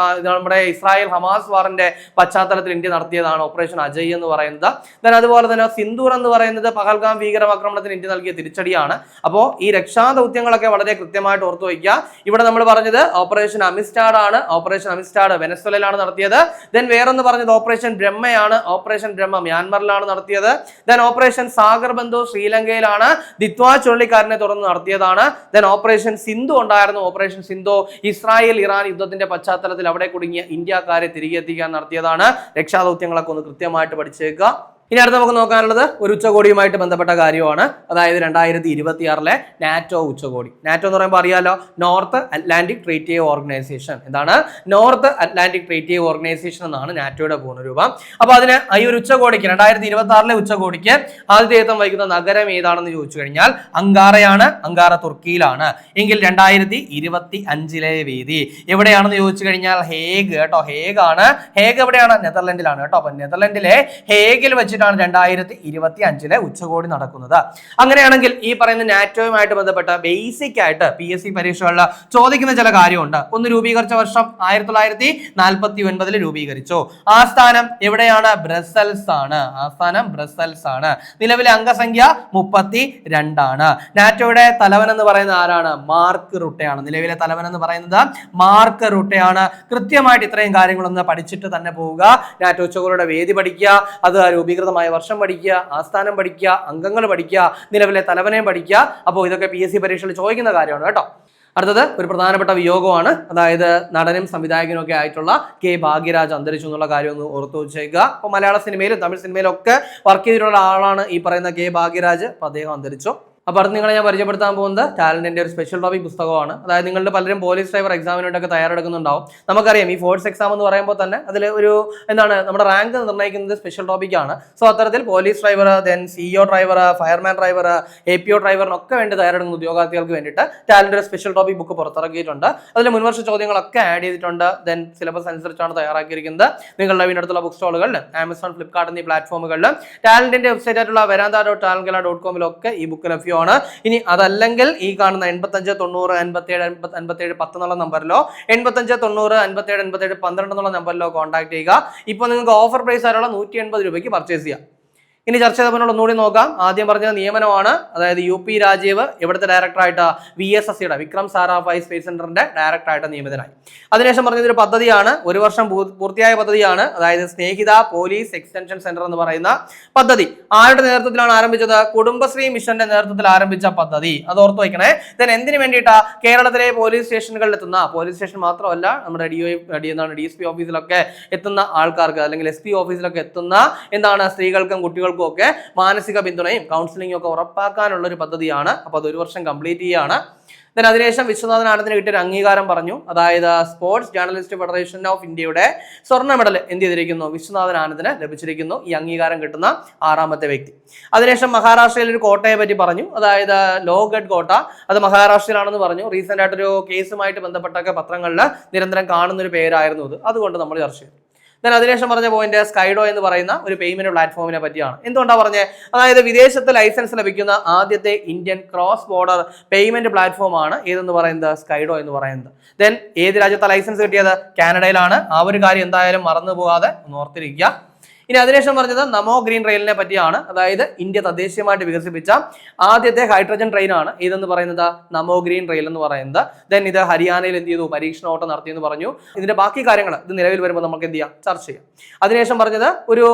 നമ്മുടെ ഇസ്രായേൽ ഹമാസ് വാറിന്റെ പശ്ചാത്തലത്തിൽ ഇന്ത്യ നടത്തിയതാണ് ഓപ്പറേഷൻ അജയ് എന്ന് പറയുന്നത്. ദെൻ അതുപോലെ തന്നെ സിന്ധൂർ എന്ന് പറയുന്നത് പഹൽഗാം ഭീകരാക്രമണത്തിന് ഇന്ത്യ നൽകിയ തിരിച്ചടിയാണ്. അപ്പോൾ ഈ രക്ഷാദൗത്യങ്ങളൊക്കെ വളരെ കൃത്യമായിട്ട് ഓർത്തു വയ്ക്കുക. ഇവിടെ നമ്മൾ പറഞ്ഞത് ഓപ്പറേഷൻ അമിസ്റ്റാഡ് ആണ്. ഓപ്പറേഷൻ അമിസ്റ്റാഡ് വെനസ്വേലയിലാണ് നടത്തിയത്. ദെൻ വേറൊന്ന് പറഞ്ഞത് ഓപ്പറേഷൻ ബ്രഹ്മയാണ്. ഓപ്പറേഷൻ ബ്രഹ്മ മ്യാൻമറിലാണ് നടത്തിയത്. ദെൻ ഓപ്പറേഷൻ സാഗർ ബന്ധു ശ്രീലങ്കയിലാണ്. ദിത്വ ചുഴലിക്കാറ്റിനെ തുടർന്ന് നടത്തിയതാണ്. ദെൻ ഓപ്പറേഷൻ സിന്ധു ഉണ്ടായിരുന്നു. ഓപ്പറേഷൻ സിന്ധു ഇസ്രായേൽ ഇറാൻ യുദ്ധത്തിന്റെ പശ്ചാത്തലത്തിൽ അവിടെ കുടുങ്ങിയ ഇന്ത്യക്കാരെ തിരികെ എത്തിക്കാൻ നടത്തിയതാണ്. രക്ഷാദൗത്യങ്ങളൊക്കെ ഒന്ന് കൃത്യമായിട്ട് പഠിച്ചേക്കുക. ഇനി അടുത്ത് നമുക്ക് നോക്കാനുള്ളത് ഒരു ഉച്ചകോടിയുമായിട്ട് ബന്ധപ്പെട്ട കാര്യമാണ്. അതായത് 2026 നാറ്റോ ഉച്ചകോടി. നാറ്റോ എന്ന് പറയുമ്പോൾ അറിയാലോ, നോർത്ത് അറ്റ്ലാന്റിക് ട്രീറ്റി ഓർഗനൈസേഷൻ. എന്താണ്? നോർത്ത് അറ്റ്ലാന്റിക് ട്രീറ്റി ഓർഗനൈസേഷൻ എന്നാണ് നാറ്റോയുടെ പൂർണ്ണരൂപം. അപ്പൊ അതിന് ഈ ഒരു ഉച്ചകോടിക്ക് 2026 ഉച്ചകോടിക്ക് ആതിഥേയത്വം വഹിക്കുന്ന നഗരം ഏതാണെന്ന് ചോദിച്ചു കഴിഞ്ഞാൽ അങ്കാറയാണ്. അങ്കാറ തുർക്കിയിലാണ്. എങ്കിൽ 2025 വേദി എവിടെയാണെന്ന് ചോദിച്ചു കഴിഞ്ഞാൽ ഹേഗ് കേട്ടോ. ഹേഗ് ആണ്. ഹേഗ് എവിടെയാണ്? നെതർലൻഡിലാണ് കേട്ടോ. അപ്പൊ നെതർലൻഡിലെ ഹേഗിൽ വെച്ച് 2025 ഉച്ചകോടി നടക്കുന്നത്. അങ്ങനെയാണെങ്കിൽ ഈ പറയുന്ന നാറ്റോയുമായിട്ട് ബന്ധപ്പെട്ട ബേസിക് ആയിട്ട് PSC പരീക്ഷകളിൽ ചോദിക്കുന്ന ചില കാര്യമുണ്ട്. ഒന്ന് രൂപീകരിച്ച വർഷം 1949 രൂപീകരിച്ചു. ആസ്ഥാനം എവിടെയാണ്? ബ്രസൽസ് ആണ്. ആസ്ഥാനം ബ്രസൽസ് ആണ്. നിലവിലെ അംഗസംഖ്യ 32 ആണ്. നാറ്റോയുടെ തലവൻ എന്ന് പറയുന്നത് ആരാണ്? മാർക്ക് റുട്ടെയാണ്. നിലവിലെ തലവൻ എന്ന് പറയുന്നത് മാർക്ക് റുട്ടെയാണ്. കൃത്യമായിട്ട് ഇത്രയും കാര്യങ്ങളൊന്ന് പഠിച്ചിട്ട് തന്നെ പോവുക. നാറ്റോ ഉച്ചകോടിയുടെ വേദി പഠിക്കുക, അത് രൂപീകൃതമായ വർഷം പഠിക്കുക, ആസ്ഥാനം പഠിക്കുക, അംഗങ്ങൾ പഠിക്കുക, നിലവിലെ തലവനെയും പഠിക്കുക. അപ്പോൾ ഇതൊക്കെ PSC പരീക്ഷയിൽ ചോദിക്കുന്ന കാര്യമാണ് കേട്ടോ. അടുത്തത് ഒരു പ്രധാനപ്പെട്ട വിയോഗമാണ്. അതായത് നടനും സംവിധായകനും ഒക്കെ ആയിട്ടുള്ള K ഭാഗ്യരാജ് അന്തരിച്ചു എന്നുള്ള കാര്യം ഒന്ന് ഓർത്തു വെച്ചേക്കുക. അപ്പോൾ മലയാള സിനിമയിലും തമിഴ് സിനിമയിലും ഒക്കെ വർക്ക് ചെയ്തിട്ടുള്ള ആളാണ് ഈ പറയുന്ന K ഭാഗ്യരാജ്. അപ്പോൾ അദ്ദേഹം അന്തരിച്ചു. അപ്പോൾ അടുത്ത് നിങ്ങളെ ഞാൻ പരിചയപ്പെടുത്താൻ പോകുന്നത് ടാലന്റിന്റെ ഒരു സ്പെഷ്യൽ ടോപ്പിക് പുസ്തകമാണ്. അതായത് നിങ്ങളുടെ പലരും പോലീസ് ഡ്രൈവർ എക്സാമിന് വേണ്ടിയൊക്കെ തയ്യാറെടുക്കുന്നുണ്ടാവും. നമുക്കറിയാം ഈ ഫോഴ്സ് എക്സാം എന്ന് പറയുമ്പോൾ തന്നെ അതിൽ ഒരു നമ്മുടെ റാങ്ക് നിർണ്ണയിക്കുന്നത് സ്പെഷ്യൽ ടോപ്പിക്കാണ്. സോ അത്തരത്തിൽ police driver, then CEO driver, fireman driver, APO ഡ്രൈവറിനൊക്കെ വേണ്ടി തയ്യാറെടുക്കുന്ന ഉദ്യോഗാർത്ഥികൾക്ക് വേണ്ടിയിട്ട് ടാലന്റിന്റെ സ്പെഷ്യൽ ടോപ്പിക് ബുക്ക് പുറത്തിറക്കിയിട്ടുണ്ട്. അതിൽ മുൻവർഷ ചോദ്യങ്ങളൊക്കെ ആഡ് ചെയ്തിട്ടുണ്ട്. ദെൻ സിലബസ് അനുസരിച്ചാണ് തയ്യാറാക്കിയിരിക്കുന്നത്. നിങ്ങളുടെ വീടിനടുത്തുള്ള ബുക്ക് സ്റ്റോളുകളിൽ, ആമസോൺ, ഫ്ലിപ്കാർട്ട് എന്നീ പ്ലാറ്റ്ഫോമുകളിൽ, ടാലന്റിന്റെ വെബ്സൈറ്റ് ആയിട്ടുള്ള veranda.talentgala.com ഈ ബുക്ക് ലഭ്യമാണ്. ഇനി അതല്ലെങ്കിൽ ഈ കാണുന്ന 85 90 57 57 10 എന്നുള്ള നമ്പറിലോ 85 90 57 57 12 എന്നുള്ള നമ്പറിലോ കോൺടാക്ട് ചെയ്യുക. ഇപ്പോൾ നിങ്ങൾക്ക് ഓഫർ പ്രൈസ് ആയിട്ടുള്ള 180 രൂപയ്ക്ക് പർച്ചേസ് ചെയ്യാം. ഇനി ചർച്ച ചെയ്തപ്പോൾ ഒന്നുകൂടി നോക്കാം. ആദ്യം പറഞ്ഞ നിയമനമാണ്. അതായത് UP രാജീവ് ഇവിടുത്തെ ഡയറക്ടറായിട്ട് VSSCയുടെ വിക്രം സാരാഭായ് സ്പേസ് സെന്ററിന്റെ ഡയറക്ടറായിട്ട് നിയമിതനായി. അതിനുശേഷം പറഞ്ഞതൊരു പദ്ധതിയാണ്, ഒരു വർഷം പൂർത്തിയായ പദ്ധതിയാണ്. അതായത് സ്നേഹിത പോലീസ് എക്സ്റ്റൻഷൻ സെന്റർ എന്ന് പറയുന്ന പദ്ധതി ആരുടെ നേതൃത്വത്തിലാണ് ആരംഭിച്ചത്? കുടുംബശ്രീ മിഷന്റെ നേതൃത്വത്തിൽ ആരംഭിച്ച പദ്ധതി. അത് ഓർത്തു വയ്ക്കണേ. ദെൻ എന്തിനു വേണ്ടിയിട്ടാ? കേരളത്തിലെ പോലീസ് സ്റ്റേഷനുകളിൽ എത്തുന്ന, പോലീസ് സ്റ്റേഷൻ മാത്രമല്ല നമ്മുടെ DSP ഓഫീസിലൊക്കെ എത്തുന്ന ആൾക്കാർക്ക്, അല്ലെങ്കിൽ SP ഓഫീസിലൊക്കെ എത്തുന്ന സ്ത്രീകൾക്കും കുട്ടികൾക്കും ഒക്കെ മാനസിക പിന്തുണയും കൗൺസിലിംഗും ഒക്കെ ഉറപ്പാക്കാനുള്ള ഒരു പദ്ധതിയാണ്. അപ്പോൾ അത് ഒരു വർഷം കംപ്ലീറ്റ് ചെയ്യുകയാണ്. അതിനുശേഷം വിശ്വനാഥൻ ആനന്ദിന് കിട്ടിയ ഒരു അംഗീകാരം പറഞ്ഞു. അതായത് സ്പോർട്സ് ജേർണലിസ്റ്റ് ഫെഡറേഷൻ ഓഫ് ഇന്ത്യയുടെ സ്വർണ്ണ മെഡൽ എന്ത് ചെയ്തിരിക്കുന്നു? വിശ്വനാഥൻ ആനന്ദിന് ലഭിച്ചിരിക്കുന്നു. ഈ അംഗീകാരം കിട്ടുന്ന 6ാമത്തെ വ്യക്തി. അതിനുശേഷം മഹാരാഷ്ട്രയിൽ ഒരു കോട്ടയെ പറ്റി പറഞ്ഞു. അതായത് ലോഗഡ് കോട്ട, അത് മഹാരാഷ്ട്രയിലാണെന്ന് പറഞ്ഞു. റീസെന്റ് ആയിട്ടൊരു കേസുമായിട്ട് ബന്ധപ്പെട്ടൊക്കെ പത്രങ്ങളിൽ നിരന്തരം കാണുന്ന ഒരു പേരായിരുന്നു അത്. അതുകൊണ്ട് നമ്മൾ ചർച്ച ചെയ്തു. അതിനുശേഷം പറഞ്ഞ പോയിന്റ് സ്കൈഡോ എന്ന് പറയുന്ന ഒരു പേയ്മെന്റ് പ്ലാറ്റ്ഫോമിനെ പറ്റിയാണ്. എന്തുകൊണ്ടാണ് പറഞ്ഞത്? അതായത് വിദേശത്ത് ലൈസൻസ് ലഭിക്കുന്ന ആദ്യത്തെ Indian cross border payment platform ആണ് ഏതെന്ന് പറയുന്നത്? സ്കൈഡോ എന്ന് പറയുന്നത്. ദെൻ ഏത് രാജ്യത്തെ ലൈസൻസ് കിട്ടിയത്? കാനഡയിലാണ്. ആ ഒരു കാര്യം എന്തായാലും മറന്നു പോകാതെ ഒന്ന് ഓർത്തിരിക്കുക. ഇനി അതിനുശേഷം പറഞ്ഞത് നമോ ഗ്രീൻ റെയിലിനെ പറ്റിയാണ്. അതായത് ഇന്ത്യ തദ്ദേശീയമായിട്ട് വികസിപ്പിച്ച ആദ്യത്തെ ഹൈഡ്രജൻ ട്രെയിൻ ആണ് ഇതെന്ന് പറയുന്നത് നമോ ഗ്രീൻ റെയിൽ എന്ന് പറയുന്നത്. ദെൻ ഇത് ഹരിയാനയിൽ എന്ത് ചെയ്തു? പരീക്ഷണ ഓട്ടം നടത്തിയെന്ന് പറഞ്ഞു. ഇതിന്റെ ബാക്കി കാര്യങ്ങൾ ഇത് നിലവിൽ വരുമ്പോൾ നമുക്ക് എന്ത് ചെയ്യാം? ചർച്ച ചെയ്യാം. അതിനുശേഷം പറഞ്ഞത് ഒരു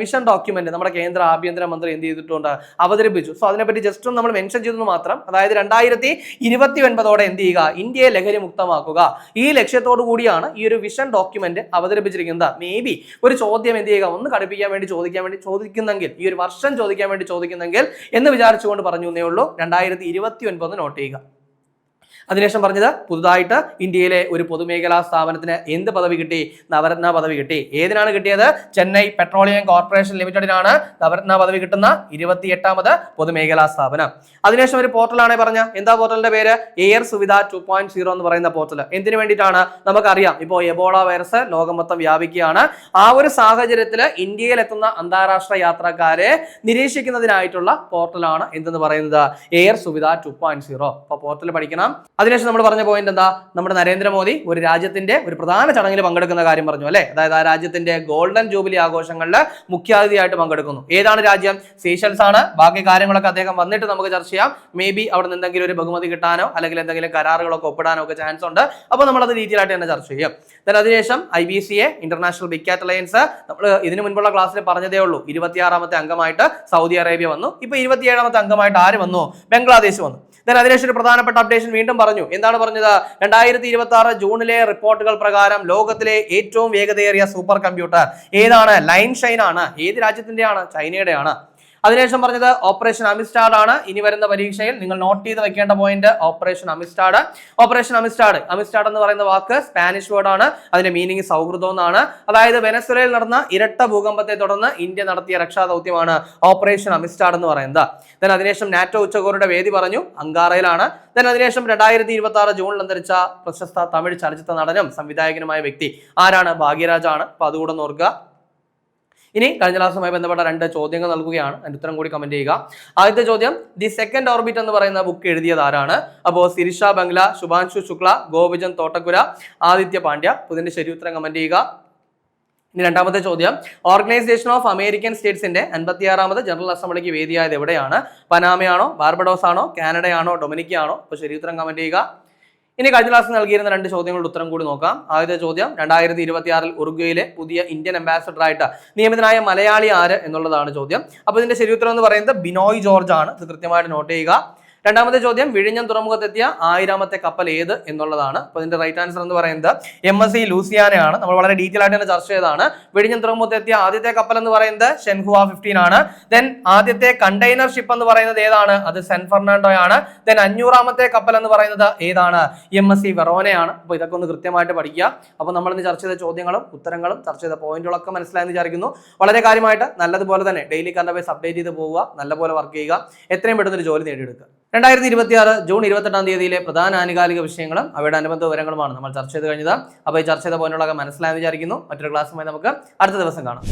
വിഷൻ ഡോക്യുമെന്റ് നമ്മുടെ കേന്ദ്ര ആഭ്യന്തരമന്ത്രി എന്ത് ചെയ്തിട്ടുണ്ട്? അവതരിപ്പിച്ചു. സോ അതിനെപ്പറ്റി ജസ്റ്റ് ഒന്ന് നമ്മൾ മെൻഷൻ ചെയ്തെന്ന് മാത്രം. അതായത് 2029 എന്ത് ചെയ്യുക? ഇന്ത്യയെ ലഹരി മുക്തമാക്കുക. ഈ ലക്ഷ്യത്തോടു കൂടിയാണ് ഈ ഒരു വിഷൻ ഡോക്യുമെന്റ് അവതരിപ്പിച്ചിരിക്കുന്നത്. മേ ബി ഒരു ചോദ്യം എന്ത് ചെയ്യുക? ഒന്ന് കടുപ്പിക്കാൻ വേണ്ടി ചോദിക്കുന്നെങ്കിൽ, ഈ ഒരു വർഷം ചോദിക്കാൻ വേണ്ടി ചോദിക്കുന്നെങ്കിൽ എന്ന് വിചാരിച്ചുകൊണ്ട് പറഞ്ഞു എന്നേ ഉള്ളൂ. 2029 നോട്ട് ചെയ്യുക. അതിനുശേഷം പറഞ്ഞത് പുതുതായിട്ട് ഇന്ത്യയിലെ ഒരു പൊതുമേഖലാ സ്ഥാപനത്തിന് എന്ത് പദവി കിട്ടി? നവരത്ന പദവി കിട്ടി. ഏതിനാണ് കിട്ടിയത്? ചെന്നൈ പെട്രോളിയം കോർപ്പറേഷൻ ലിമിറ്റഡിനാണ് നവരത്ന പദവി കിട്ടുന്ന 28ാമത് പൊതുമേഖലാ സ്ഥാപനം. അതിനുശേഷം ഒരു പോർട്ടലാണ് പറഞ്ഞ. എന്താ പോർട്ടലിന്റെ പേര്? എയർ സുവിധ 2.0 എന്ന് പറയുന്ന പോർട്ടൽ. എന്തിനു വേണ്ടിയിട്ടാണ്? നമുക്കറിയാം ഇപ്പോൾ എബോള വൈറസ് ലോകം മൊത്തം വ്യാപിക്കുകയാണ്. ആ ഒരു സാഹചര്യത്തിൽ ഇന്ത്യയിൽ എത്തുന്ന അന്താരാഷ്ട്ര യാത്രക്കാരെ നിരീക്ഷിക്കുന്നതിനായിട്ടുള്ള പോർട്ടലാണ് എന്തെന്ന് പറയുന്നത്? എയർ സുവിധ 2.0. അപ്പോൾ പോർട്ടൽ പഠിക്കണം. അതിനുശേഷം നമ്മൾ പറഞ്ഞ പോയിന്റ് എന്താ? നമ്മുടെ നരേന്ദ്രമോദി ഒരു രാജ്യത്തിന്റെ ഒരു പ്രധാന ചടങ്ങിൽ പങ്കെടുക്കുന്ന കാര്യം പറഞ്ഞു അല്ലെ. അതായത് ആ രാജ്യത്തിന്റെ ഗോൾഡൻ ജൂബിലി ആഘോഷങ്ങളിൽ മുഖ്യാതിഥിയായിട്ട് പങ്കെടുക്കുന്നു. ഏതാണ് രാജ്യം? സീഷെൽസ് ആണ്. ബാക്കി കാര്യങ്ങളൊക്കെ അദ്ദേഹം വന്നിട്ട് നമുക്ക് ചർച്ച ചെയ്യാം. മേ ബി അവിടെ നിന്ന് എന്തെങ്കിലും ഒരു ബഹുമതി കിട്ടാനോ അല്ലെങ്കിൽ എന്തെങ്കിലും കരാറുകളൊക്കെ ഒപ്പിടാനോ ഒക്കെ ചാൻസ് ഉണ്ട്. അപ്പോൾ നമ്മളത് ഡീറ്റെയിൽ ആയിട്ട് തന്നെ ചർച്ച ചെയ്യും. അതിനുശേഷം IBCA ഇന്റർനാഷണൽ ബിഗ് കാറ്റ് അലയൻസ് നമ്മൾ ഇതിനു മുൻപുള്ള ക്ലാസ്സിൽ പറഞ്ഞതേ ഉള്ളൂ. 26ാമത്തെ അംഗമായിട്ട് സൗദി അറേബ്യ വന്നു. ഇപ്പൊ 27ാമത്തെ അംഗമായിട്ട് ആര് വന്നു? ബംഗ്ലാദേശ് വന്നു. അതിനുശേഷം ഒരു പ്രധാനപ്പെട്ട അപ്ഡേഷൻ വീണ്ടും പറഞ്ഞു. എന്താണ് പറഞ്ഞത്? 2026 ജൂണിലെ റിപ്പോർട്ടുകൾ പ്രകാരം ലോകത്തിലെ ഏറ്റവും വേഗതയേറിയ സൂപ്പർ കമ്പ്യൂട്ടർ ഏതാണ്? ലൈൻ ഷൈൻ ആണ്. ഏത് രാജ്യത്തിന്റെയാണ്? ചൈനയുടെയാണ്. അതിനുശേഷം പറഞ്ഞത് ഓപ്പറേഷൻ അമിസ്റ്റാഡ് ആണ്. ഇനി വരുന്ന പരീക്ഷയിൽ നിങ്ങൾ നോട്ട് ചെയ്ത് വെക്കേണ്ട point operation Amistad. Operation Amistad എന്ന് പറയുന്ന വാക്ക് സ്പാനിഷ് വേർഡ് ആണ്. അതിന്റെ മീനിങ് സൗഹൃദം എന്നാണ്. അതായത് വെനസ്വേലയിൽ നടന്ന ഇരട്ട ഭൂകമ്പത്തെ തുടർന്ന് ഇന്ത്യ നടത്തിയ രക്ഷാദൗത്യമാണ് ഓപ്പറേഷൻ അമിസ്റ്റാഡ് എന്ന് പറയുന്നത്. അതിനുശേഷം നാറ്റോ ഉച്ചകോടിയുടെ വേദി പറഞ്ഞു അങ്കാറയിലാണ്. അതിനുശേഷം 2026 ജൂണിൽ അന്തരിച്ച പ്രശസ്ത തമിഴ് ചലച്ചിത്ര നടനും സംവിധായകനുമായ വ്യക്തി ആരാണ്? ഭാഗ്യരാജാണ്. അപ്പൊ അതുകൂടെ ഓർക്കുക. ഇനി കഴിഞ്ഞ ക്ലാസ്സുമായി ബന്ധപ്പെട്ട 2 ചോദ്യങ്ങൾ നൽകുകയാണ്. അതിന്റെ ഉത്തരം കൂടി കമന്റ് ചെയ്യുക. ആദ്യത്തെ ചോദ്യം, ദി സെക്കൻഡ് ഓർബിറ്റ് എന്ന് പറയുന്ന ബുക്ക് എഴുതിയത് ആരാണ്? അപ്പോൾ സിരിഷ ബംഗ്ല, ശുഭാൻശു ശുക്ല, ഗോപിചന്ദ് തോട്ടക്കുര, ആദിത്യ പാണ്ഡ്യ. ഇതിന്റെ ശരി ഉത്തരം കമന്റ് ചെയ്യുക. ഇനി രണ്ടാമത്തെ ചോദ്യം, ഓർഗനൈസേഷൻ ഓഫ് അമേരിക്കൻ സ്റ്റേറ്റ്സിന്റെ 56ാമത് ജനറൽ അസംബ്ലിക്ക് വേദിയായത് എവിടെയാണ്? പനാമയാണോ, ബാർബഡോസ് ആണോ, കാനഡയാണോ, ഡൊമിനിക്കയാണോ? അപ്പോൾ ശരി ഉത്തരം കമന്റ് ചെയ്യുക. ഇനി കഴിഞ്ഞ ക്ലാസ് നൽകിയിരുന്ന 2 ചോദ്യങ്ങളുടെ ഉത്തരം കൂടി നോക്കാം. ആദ്യത്തെ ചോദ്യം, 2026 ഉറുഗ്വേയിലെ പുതിയ ഇന്ത്യൻ അംബാസഡർ ആയിട്ട് നിയമിതനായ മലയാളി ആര് എന്നുള്ളതാണ് ചോദ്യം. അപ്പോൾ ഇതിന്റെ ശരി ഉത്തരം എന്ന് പറയുന്നത് ബിനോയ് ജോർജ് ആണ്. ഇത് കൃത്യമായിട്ട് നോട്ട് ചെയ്യുക. രണ്ടാമത്തെ ചോദ്യം വിഴിഞ്ഞം തുറമുഖത്തെത്തിയ 1000ാമത്തെ കപ്പൽ ഏത് എന്നുള്ളതാണ്. അപ്പോൾ ഇതിന്റെ റൈറ്റ് ആൻസർ എന്ന് പറയുന്നത് MSC ലൂസിയാനയാണ്. നമ്മൾ വളരെ ഡീറ്റെയിൽ ആയിട്ട് തന്നെ ചർച്ച ചെയ്തതാണ്. വിഴിഞ്ഞം തുറമുഖത്തെത്തിയ ആദ്യത്തെ കപ്പൽ എന്ന് പറയുന്നത് ഷെൻഹുവ 15 ആണ്. ദെൻ ആദ്യത്തെ കണ്ടെയ്നർ ഷിപ്പ് എന്ന് പറയുന്നത് ഏതാണ്? അത് സെൻ ഫെർണാണ്ടോ ആണ്. ദെൻ 500ാമത്തെ കപ്പൽ എന്ന് പറയുന്നത് ഏതാണ്? MSC വെറോനയാണ്. അപ്പോൾ ഇതൊക്കെ ഒന്ന് കൃത്യമായിട്ട് പഠിക്കുക. അപ്പോൾ നമ്മൾ ഇന്ന് ചർച്ച ചെയ്ത ചോദ്യങ്ങളും ഉത്തരങ്ങളും ചർച്ച ചെയ്ത പോയിന്റുകളൊക്കെ മനസ്സിലായെന്ന് വിചാരിക്കുന്നു. വളരെ കാര്യമായിട്ട് നല്ലതുപോലെ തന്നെ ഡെയിലി കറണ്ട് അഫയേഴ്സ് അപ്ഡേറ്റ് ചെയ്ത് പോവുക, നല്ലപോലെ വർക്ക് ചെയ്യുക, എത്രയും പെട്ടെന്ന് ഒരു ജോലി നേടിയെടുക്കുക. 2026 ജൂൺ 28-ാം തീയതിയിലെ പ്രധാന ആനുകാലിക വിഷയങ്ങളും അവയുടെ അനുബന്ധ വിവരങ്ങളുമാണ് നമ്മൾ ചർച്ച ചെയ്ത് കഴിഞ്ഞത്. അപ്പോൾ ഈ ചർച്ച ചെയ്ത പോയിന്റുകളൊക്കെ മനസ്സിലായെന്ന് വിചാരിക്കുന്നു. മറ്റൊരു ക്ലാസ്സുമായി നമുക്ക് അടുത്ത ദിവസം കാണാം.